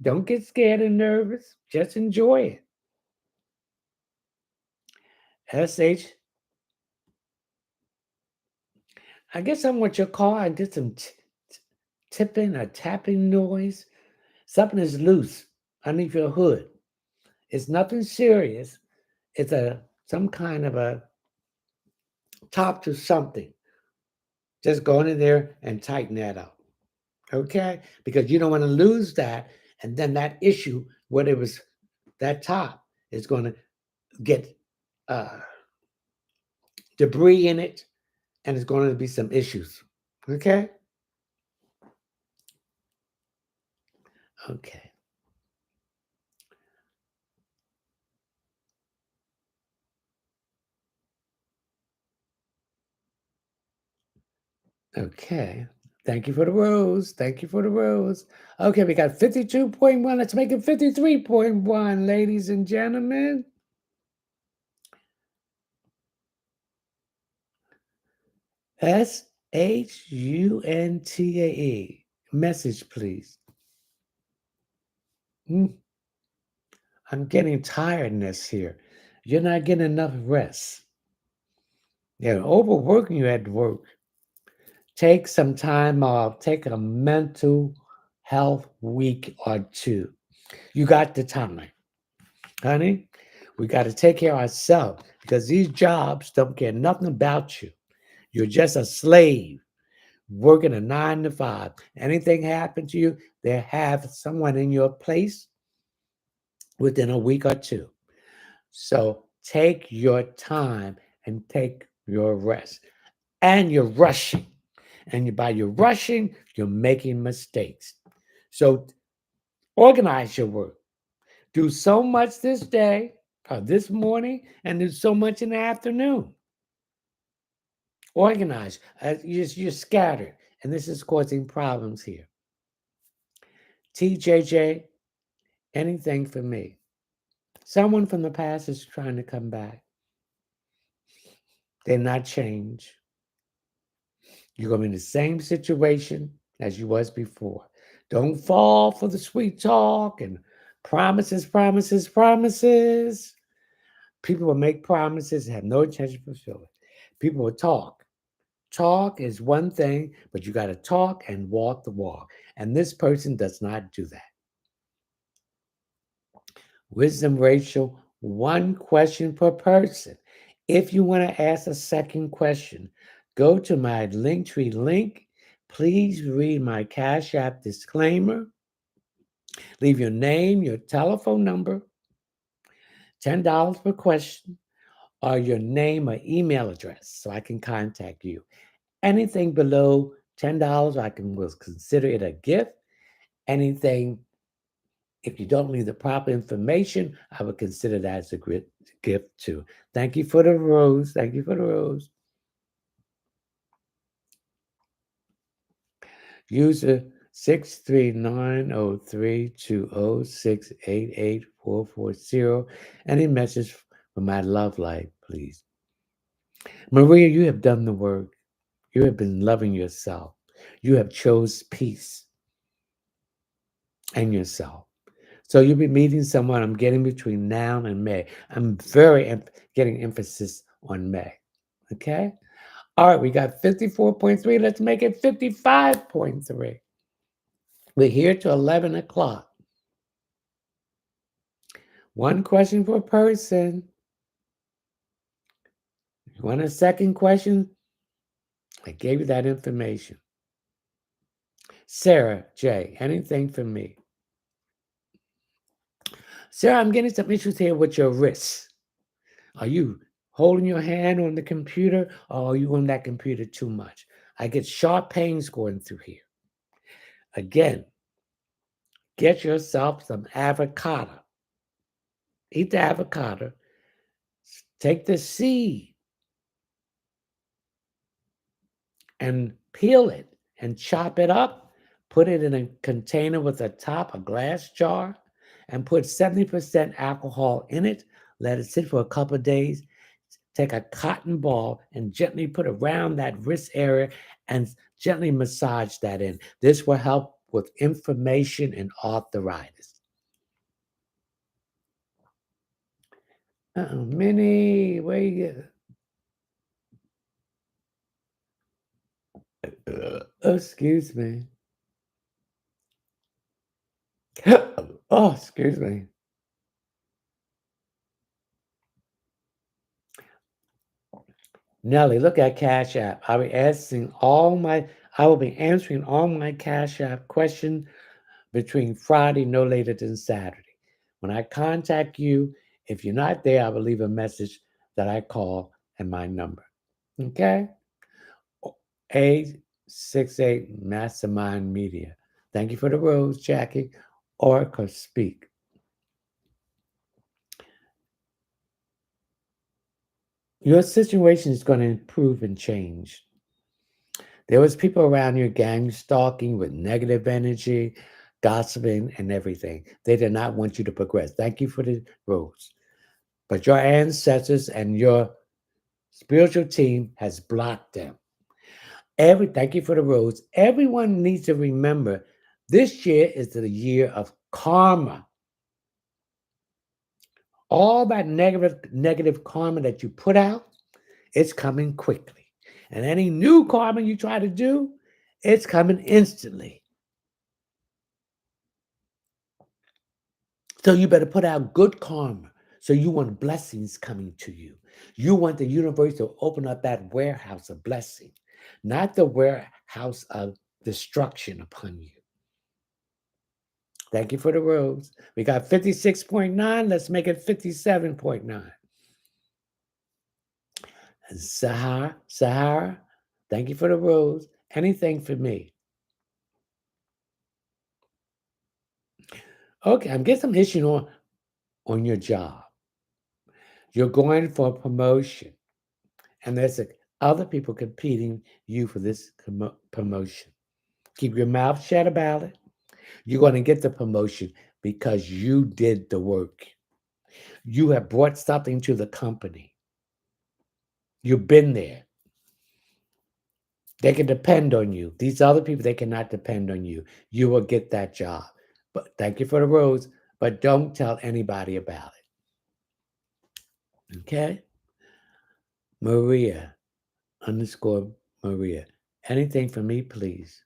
Don't get scared and nervous. Just enjoy it. SH, I guess I want your car. I get some tipping or tapping noise. Something is loose underneath your hood. It's nothing serious. It's some kind of a top to something. Just go in there and tighten that up. Okay? Because you don't want to lose that. And then that issue, what it was, that top is going to get uh, debris in it and it's going to be some issues. Okay? Okay. Okay. Thank you for the rose. Thank you for the rose. Okay, we got 52.1. Let's make it 53.1, ladies and gentlemen. SHUNTAE. Message, please. I'm getting tiredness here. You're not getting enough rest. You're overworking you at work. Take some time off. Take a mental health week or two. You got the time. honey. We got to take care of ourselves because these jobs don't care nothing about you. You're just a slave working a 9 to 5. Anything happen to you, they have someone in your place within a week or two. So take your time and take your rest. And you're rushing. And by your rushing, you're making mistakes. So organize your work. Do so much this day or this morning and do so much in the afternoon. Organize. You're scattered. And this is causing problems here. TJJ, anything for me. Someone from the past is trying to come back. They're not changed. You're going to be in the same situation as you was before. Don't fall for the sweet talk and promises, promises, promises. People will make promises and have no intention of fulfilling. People will talk. Talk is one thing, but you got to talk and walk the walk. And this person does not do that. Wisdom ratio, one question per person. If you want to ask a second question, go to my Linktree link. Please read my Cash App disclaimer. Leave your name, your telephone number, $10 per question, or your name or email address so I can contact you. Anything below $10, I will consider it a gift. Anything, if you don't leave the proper information, I would consider that as a great gift too. Thank you for the rose. Thank you for the rose. User 6390320688440. Any message for my love life, please. Maria, you have done the work. You have been loving yourself. You have chose peace and yourself. So you'll be meeting someone. I'm getting between now and May. I'm getting emphasis on May. Okay? All right, we got 54.3. Let's make it 55.3. We're here till 11 o'clock. One question per person. You want a second question? I gave you that information. Sarah J., anything for me? Sarah, I'm getting some issues here with your wrists. Are you holding your hand on the computer or are you on that computer too much? I get sharp pains going through here. Again, get yourself some avocado. Eat the avocado. Take the seed and peel it and chop it up. Put it in a container with a top, a glass jar, and put 70% alcohol in it. Let it sit for a couple of days. Take a cotton ball and gently put around that wrist area and gently massage that in. This will help with inflammation and arthritis. Minnie, where you excuse me. Oh, excuse me. Nelly, look at Cash App. I will be answering all my Cash App questions between Friday, no later than Saturday. When I contact you, if you're not there, I will leave a message that I call and my number. Okay? 868 Mastermind Media. Thank you for the rose, Jackie. Oracle Speak. Your situation is going to improve and change. There was people around you gang stalking with negative energy, gossiping, and everything. They did not want you to progress. Thank you for the rose. But your ancestors and your spiritual team has blocked them. Thank you for the rose. Everyone needs to remember this year is the year of karma. All that negative karma that you put out, it's coming quickly. And any new karma you try to do, it's coming instantly. So you better put out good karma. So you want blessings coming to you. You want the universe to open up that warehouse of blessing, not the warehouse of destruction upon you. Thank you for the rose. We got 56.9. Let's make it 57.9. And Sahara, thank you for the rose. Anything for me. Okay, I'm getting some issue on your job. You're going for a promotion, and there's other people competing you for this promotion. Keep your mouth shut about it. You're going to get the promotion because you did the work. You have brought something to the company. You've been there. They can depend on you. These other people, they cannot depend on you. You will get that job. But thank you for the rose, but don't tell anybody about it. Okay? Maria, underscore Maria. Anything for me, please?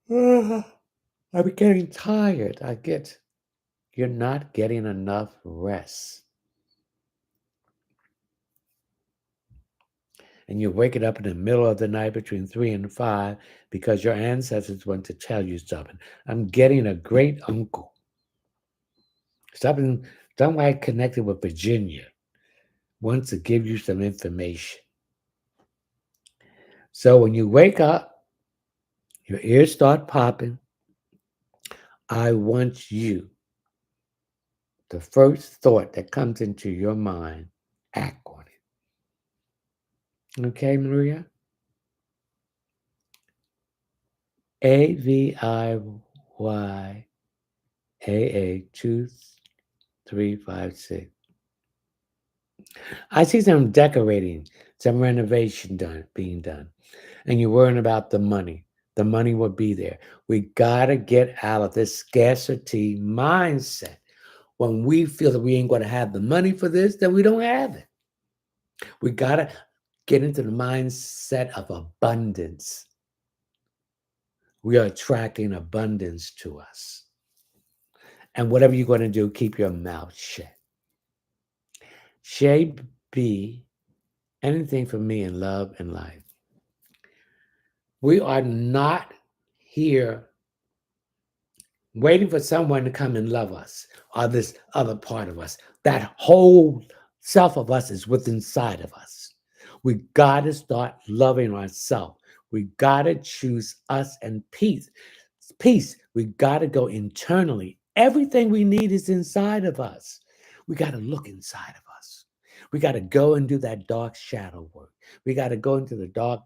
I'm getting tired. You're not getting enough rest. And you're waking up in the middle of the night between 3 and 5 because your ancestors want to tell you something. I'm getting a great uncle. Somebody connected with Virginia wants to give you some information. So when you wake up, your ears start popping. I want you, the first thought that comes into your mind, act on it. Okay, Maria? AVIYAA2356. I see some decorating, some renovation being done, and you're worrying about the money. The money will be there. We got to get out of this scarcity mindset. When we feel that we ain't going to have the money for this, then we don't have it. We got to get into the mindset of abundance. We are attracting abundance to us. And whatever you're going to do, keep your mouth shut. Shay B, anything for me in love and life. We are not here waiting for someone to come and love us or this other part of us. That whole self of us is within inside of us. We got to start loving ourselves. We got to choose us and peace. Peace. We got to go internally. Everything we need is inside of us. We got to look inside of us. We got to go and do that dark shadow work. We got to go into the dark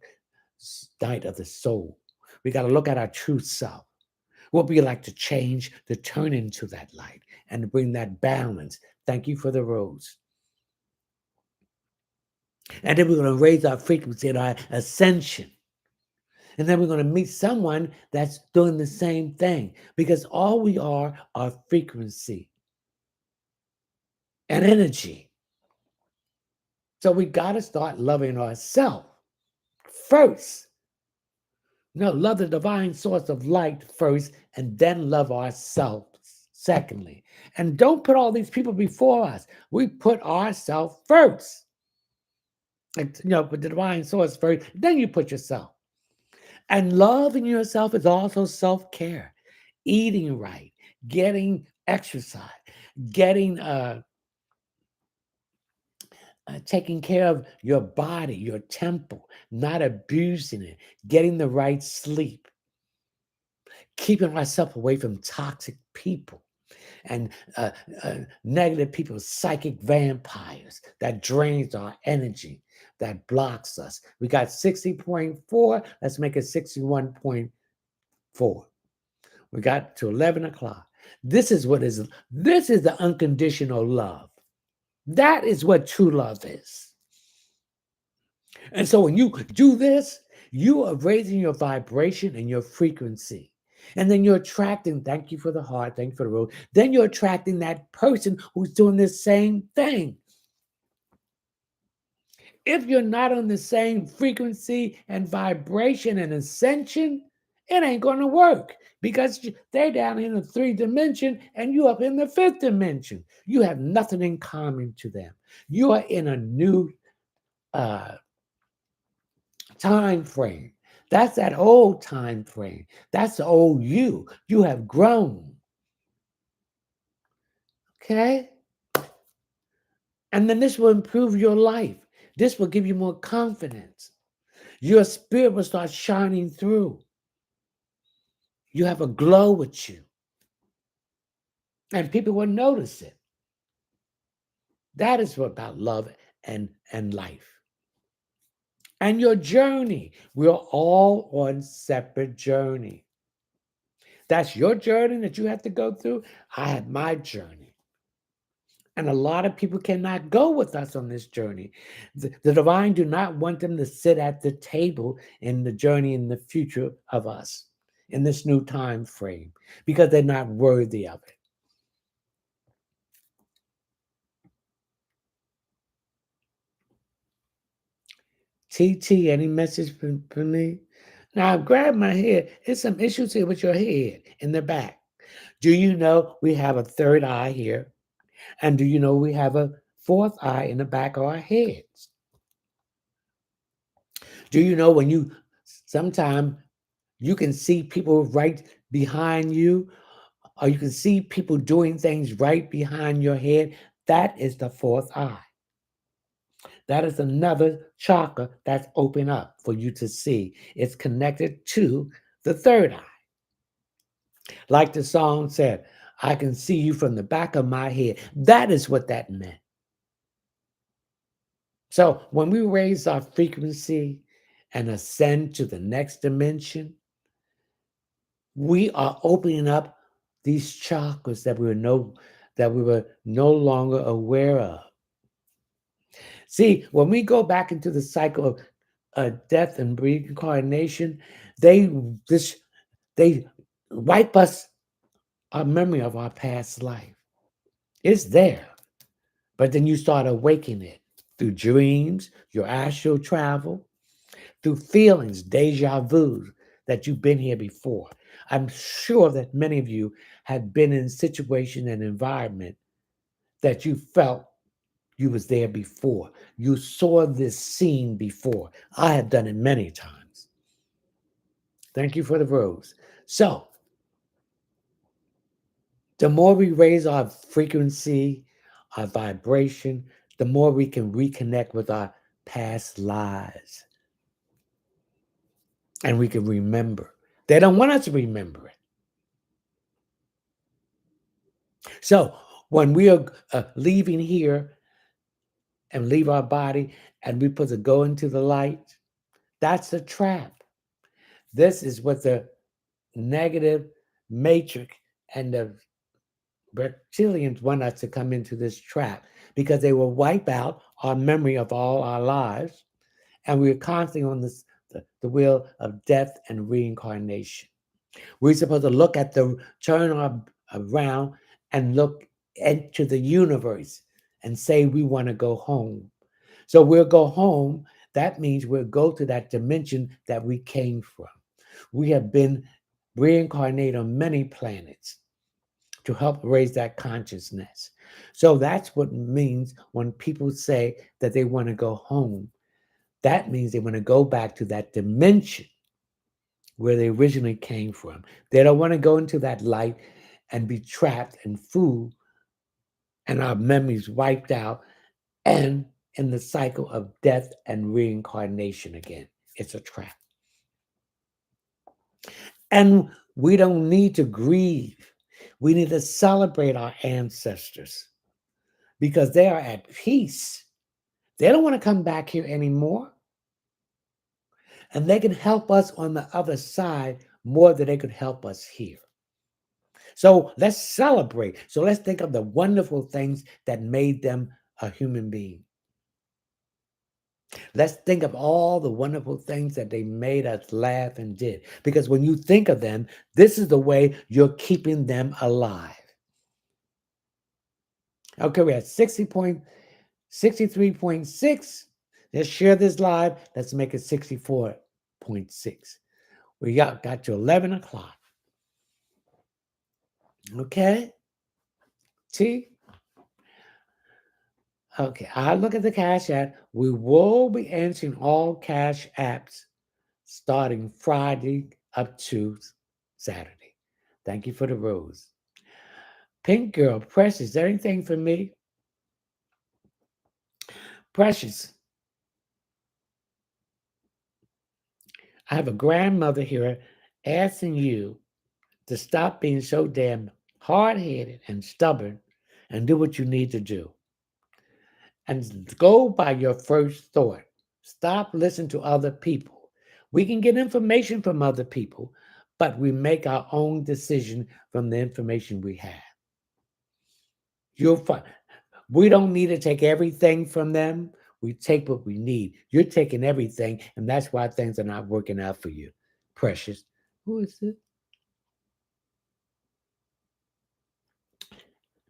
night of the soul. We got to look at our true self. What we like to change, to turn into that light and to bring that balance. Thank you for the rose. And then we're going to raise our frequency and our ascension. And then we're going to meet someone that's doing the same thing because all we are frequency and energy. So we got to start loving ourselves first. No, love the divine source of light first and then love ourselves secondly. And don't put all these people before us. We put ourselves first. Put the divine source first, then you put yourself. And loving yourself is also self-care, eating right, getting exercise, getting taking care of your body, your temple, not abusing it, getting the right sleep, keeping myself away from toxic people and negative people, psychic vampires that drains our energy, that blocks us. We got 60.4. Let's make it 61.4. We got to 11 o'clock. This is the unconditional love. That is what true love is. And so when you do this, you are raising your vibration and your frequency. And then you're attracting, thank you for the heart, thank you for the road. Then you're attracting that person who's doing the same thing. If you're not on the same frequency and vibration and ascension It ain't going to work because they're down in the three dimension and you up in the fifth dimension. You have nothing in common to them. You are in a new uh, time frame. That's that old time frame. That's the old you. You have grown. Okay? And then this will improve your life. This will give you more confidence. Your spirit will start shining through. You have a glow with you. And people will notice it. That is what about love and life. And your journey. We're all on separate journey. That's your journey that you have to go through. I have my journey. And a lot of people cannot go with us on this journey. The divine do not want them to sit at the table in the journey in the future of us in this new time frame because they're not worthy of it. TT, any message for me? Now, grab my head. There's some issues here with your head in the back. Do you know we have a third eye here? And do you know we have a fourth eye in the back of our heads? Do you know when you sometimes you can see people right behind you, or you can see people doing things right behind your head? That is the fourth eye. That is another chakra that's open up for you to see. It's connected to the third eye. Like the song said, I can see you from the back of my head. That is what that meant. So when we raise our frequency and ascend to the next dimension, we are opening up these chakras that we were no longer aware of. See, when we go back into the cycle of death and reincarnation, they this they wipe us our memory of our past life. It's there, but then you start awakening it through dreams, your astral travel, through feelings, deja vu, that you've been here before. I'm sure that many of you have been in situation and environment that you felt you was there before. You saw this scene before. I have done it many times. Thank you for the rose. So, the more we raise our frequency, our vibration, the more we can reconnect with our past lives. And we can remember. They don't want us to remember it. So, when we are leaving here and leave our body and we put to go into the light, that's a trap. This is what the negative matrix and the reptilians want us to come into this trap because they will wipe out our memory of all our lives, and we're constantly on the wheel of death and reincarnation. We're supposed to look at turn around and look into the universe and say we want to go home. So we'll go home. That means we'll go to that dimension that we came from. We have been reincarnated on many planets to help raise that consciousness. So that's what means when people say that they want to go home. That means they want to go back to that dimension where they originally came from. They don't want to go into that light and be trapped and fooled and our memories wiped out and in the cycle of death and reincarnation again. It's a trap. And we don't need to grieve. We need to celebrate our ancestors because they are at peace. They don't want to come back here anymore. And they can help us on the other side more than they could help us here. So let's celebrate. So let's think of the wonderful things that made them a human being. Let's think of all the wonderful things that they made us laugh and did. Because when you think of them, this is the way you're keeping them alive. Okay, we're at 63.6. Let's share this live. Let's make it 64.6. We got to 11 o'clock. Okay? T? Okay, I look at the Cash App. We will be answering all Cash Apps starting Friday up to Saturday. Thank you for the rose. Pink Girl, Precious, is there anything for me? Precious, I have a grandmother here asking you to stop being so damn hard headed and stubborn and do what you need to do. And go by your first thought. Stop listening to other people. We can get information from other people, but we make our own decision from the information we have. You'll find we don't need to take everything from them. We take what we need. You're taking everything, and that's why things are not working out for you. Precious. Who is it?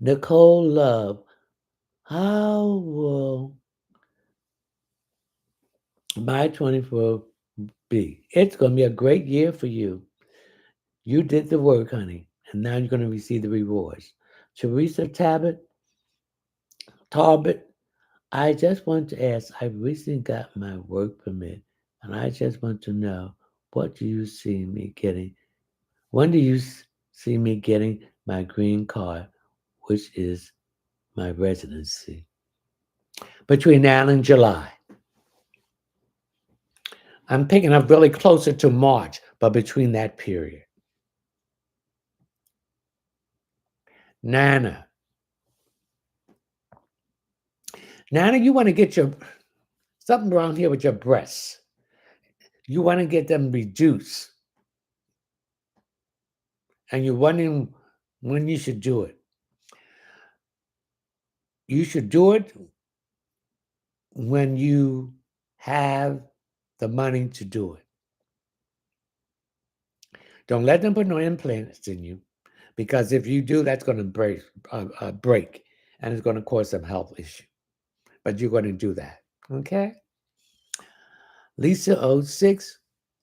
Nicole Love. How will my 24 be? It's going to be a great year for you. You did the work, honey, and now you're going to receive the rewards. Teresa Talbot, I just want to ask, I recently got my work permit, and I just want to know, what do you see me getting? When do you see me getting my green card, which is my residency? Between now and July. I'm picking up really closer to March, but between that period. Nana. Nana, you want to get your something around here with your breasts. You want to get them reduced. And you're wondering when you should do it. You should do it when you have the money to do it. Don't let them put no implants in you, because if you do, that's going to break, and it's going to cause some health issue. But you're going to do that, okay? Lisa 06,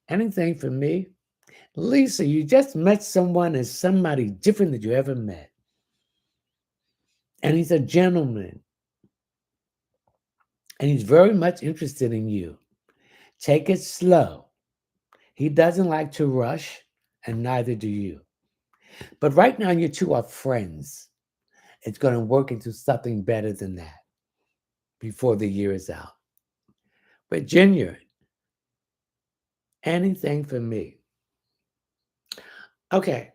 anything for me? Lisa, you just met someone as somebody different that you ever met. And he's a gentleman. And he's very much interested in you. Take it slow. He doesn't like to rush, and neither do you. But right now, you two are friends. It's going to work into something better than that before the year is out. Virginia, anything for me? Okay.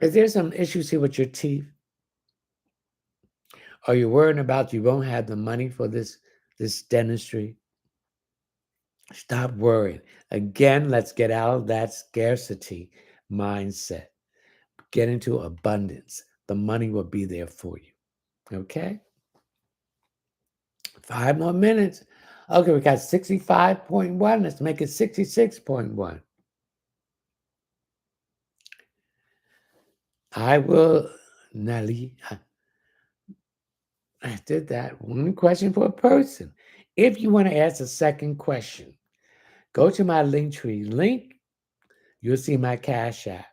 Is there some issues here with your teeth? Are you worrying about you won't have the money for this dentistry? Stop worrying. Again, let's get out of that scarcity mindset. Get into abundance. The money will be there for you. Okay? 5 more minutes. Okay, we got 65.1. Let's make it 66.1. I will, Nelly. I did that. One question for a person. If you want to ask a second question, go to my Linktree link. You'll see my Cash App.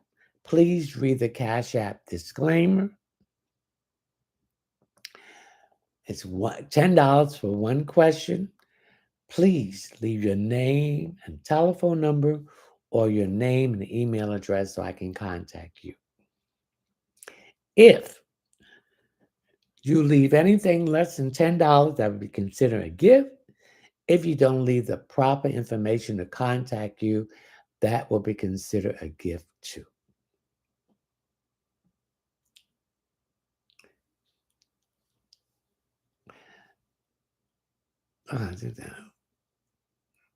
Please read the Cash App disclaimer. It's $10 for one question. Please leave your name and telephone number, or your name and email address so I can contact you. If you leave anything less than $10, that would be considered a gift. If you don't leave the proper information to contact you, that will be considered a gift too.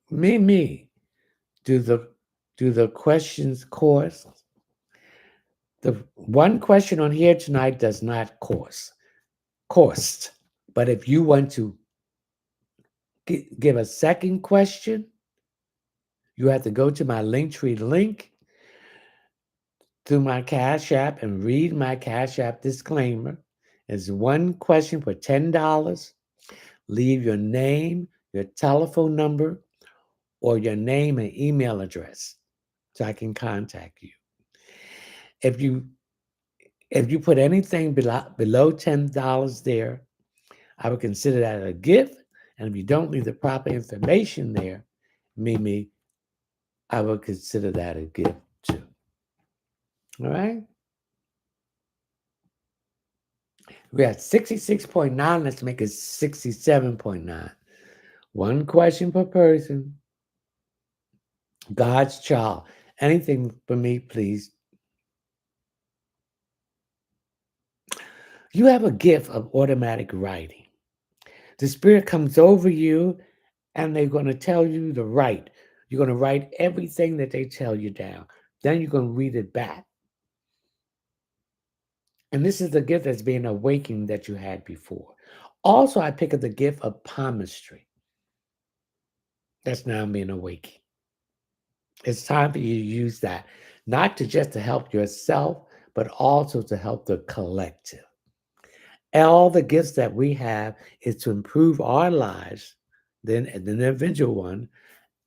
Me. Do the questions cost? The one question on here tonight does not cost. But if you want to give a second question, you have to go to my Linktree link through my Cash App and read my Cash App disclaimer. It's one question for $10. Leave your name, your telephone number, or your name and email address. so I can contact you. If you if you put anything below $10 there, I would consider that a gift. And if you don't leave the proper information there, Mimi, I would consider that a gift too. All right? We're at 66.9. Let's make it 67.9. One question per person. God's child. Anything for me, please. You have a gift of automatic writing. The Spirit comes over you and they're going to tell you to write. You're going to write everything that they tell you down. Then you're going to read it back. And this is the gift that's being awakened that you had before. Also, I pick up the gift of palmistry. That's now being awakened. It's time for you to use that, not to just to help yourself, but also to help the collective. All the gifts that we have is to improve our lives, then the individual one,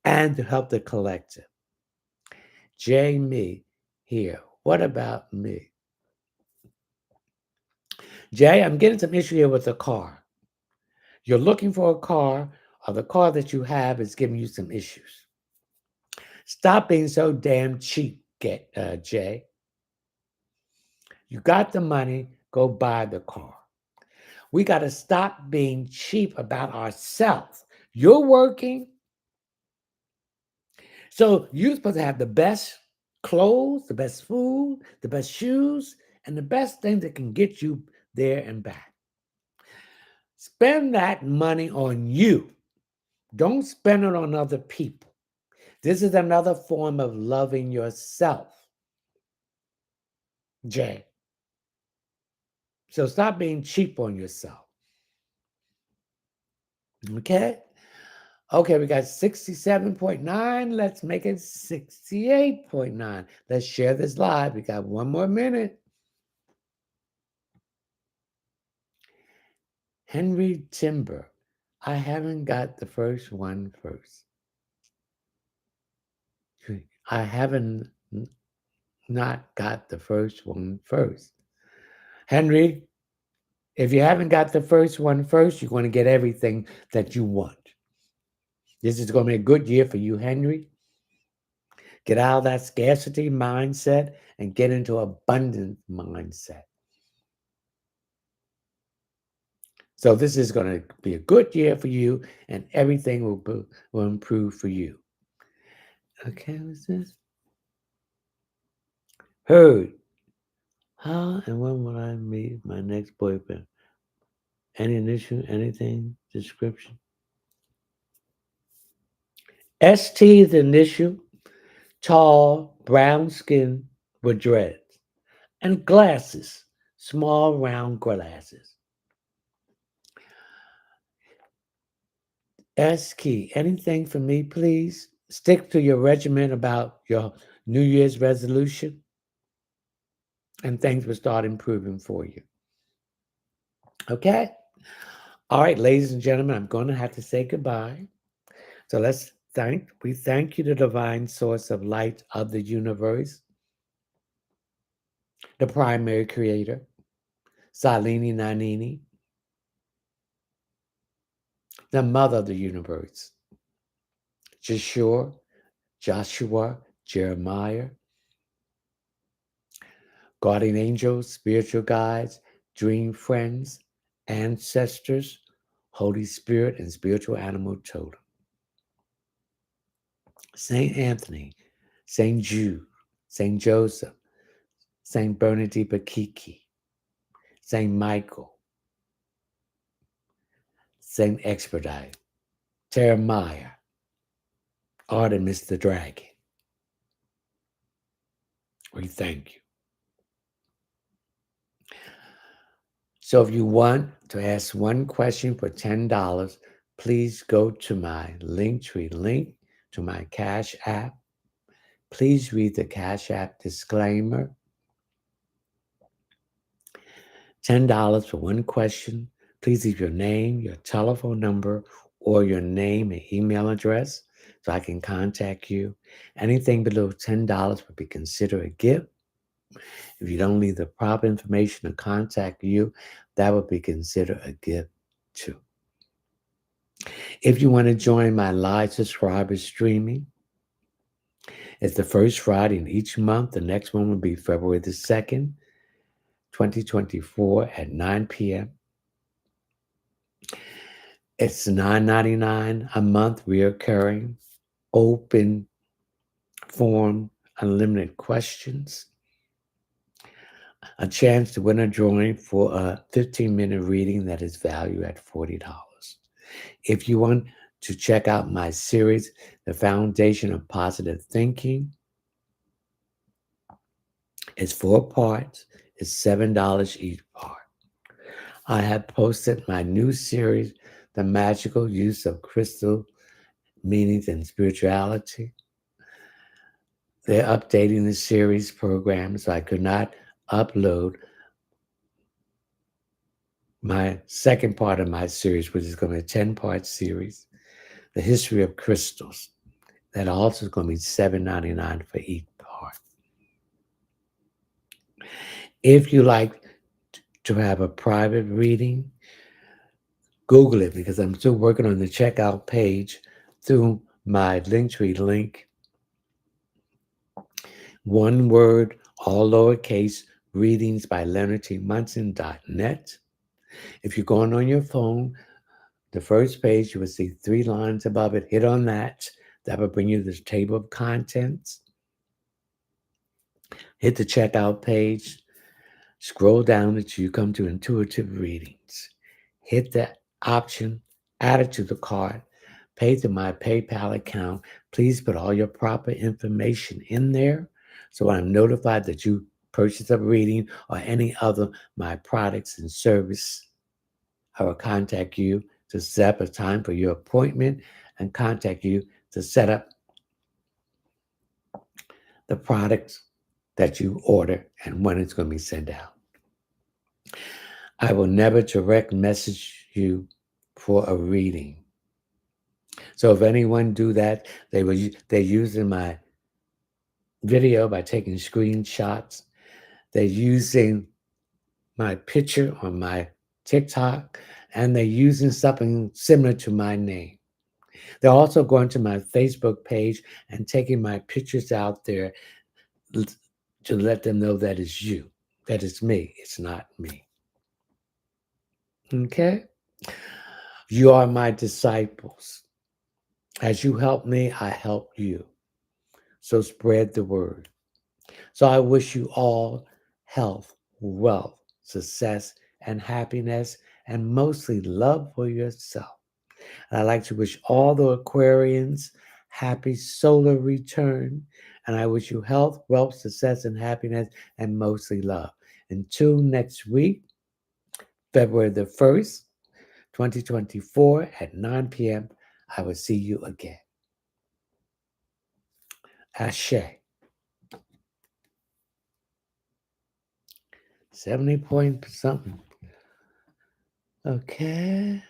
and to help the collective. Me here. What about me? Jay, I'm getting some issue here with the car. You're looking for a car, or the car that you have is giving you some issues. Stop being so damn cheap, Jay. You got the money, go buy the car. We got to stop being cheap about ourselves. You're working, so you're supposed to have the best clothes, the best food, the best shoes, and the best thing that can get you there and back. Spend that money on you. Don't spend it on other people. This is another form of loving yourself, Jay. So stop being cheap on yourself. Okay? Okay, we got 67.9. Let's make it 68.9. Let's share this live. We got one more minute. Henry Timber. I haven't got the first one first. I haven't not got the first one first. Henry, if you haven't got the first one first, you're going to get everything that you want. This is going to be a good year for you, Henry. Get out of that scarcity mindset and get into abundant mindset. So this is going to be a good year for you, and everything will improve for you. Okay, what's this? Heard. How and when will I meet my next boyfriend? Any initial, anything, description? ST is the initial, tall, brown skin with dreads, and glasses, small, round glasses. S key, anything for me, please? Stick to your regimen about your New Year's resolution, and things will start improving for you. Okay? All right, ladies and gentlemen, I'm going to have to say goodbye. So we thank you, the divine source of light of the universe, the primary creator, Salini Nanini, the mother of the universe, Joshua, Jeremiah, guardian angels, spiritual guides, dream friends, ancestors, Holy Spirit, and spiritual animal totem. Saint Anthony, Saint Jude, Saint Joseph, Saint Bernadette Bakiki, Saint Michael, Saint Expedite, Jeremiah, Artemis the dragon. We thank you. So if you want to ask one question for $10, please go to my Linktree link to my Cash App. Please read the Cash App disclaimer. $10 for one question. Please leave your name, your telephone number, or your name and email address so I can contact you. Anything below $10 would be considered a gift. If you don't leave the proper information to contact you, that would be considered a gift too. If you want to join my live subscribers streaming, it's the first Friday in each month. The next one will be February the 2nd, 2024 at 9 p.m. It's $9.99 a month, reoccurring, open form, unlimited questions, a chance to win a drawing for a 15-minute reading that is valued at $40. If you want to check out my series, The Foundation of Positive Thinking, it's 4 parts. It's $7 each part. I have posted my new series, The Magical Use of Crystal Meanings and Spirituality. They're updating the series program, so I could not upload my second part of my series, which is going to be a 10-part series, The History of Crystals. That also is going to be $7.99 for each part. If you like to have a private reading, Google it, because I'm still working on the checkout page through my Linktree link. One word, all lowercase, readings by LeonardTMunson.net. If you're going on your phone, the first page, you will see 3 lines above it. Hit on that. That will bring you to the table of contents. Hit the checkout page. Scroll down until you come to intuitive readings. Hit that option, add it to the cart, pay to my PayPal account. Please put all your proper information in there so I'm notified that you purchased a reading or any other my products and service. I will contact you to set up a time for your appointment and contact you to set up the products that you order and when it's going to be sent out. I will never direct message you for a reading. So if anyone do that, they're using my video by taking screenshots. They're using my picture on my TikTok, and they're using something similar to my name. They're also going to my Facebook page and taking my pictures out there to let them know that it's you, that it's me. It's not me. Okay? You are my disciples. As you help me, I help you. So spread the word. So I wish you all health, wealth, success, and happiness, and mostly love for yourself. And I'd like to wish all the Aquarians happy solar return. And I wish you health, wealth, success, and happiness, and mostly love. Until next week, February the 1st, 2024 at 9 p.m., I will see you again. Ashe. 70 point something. Okay.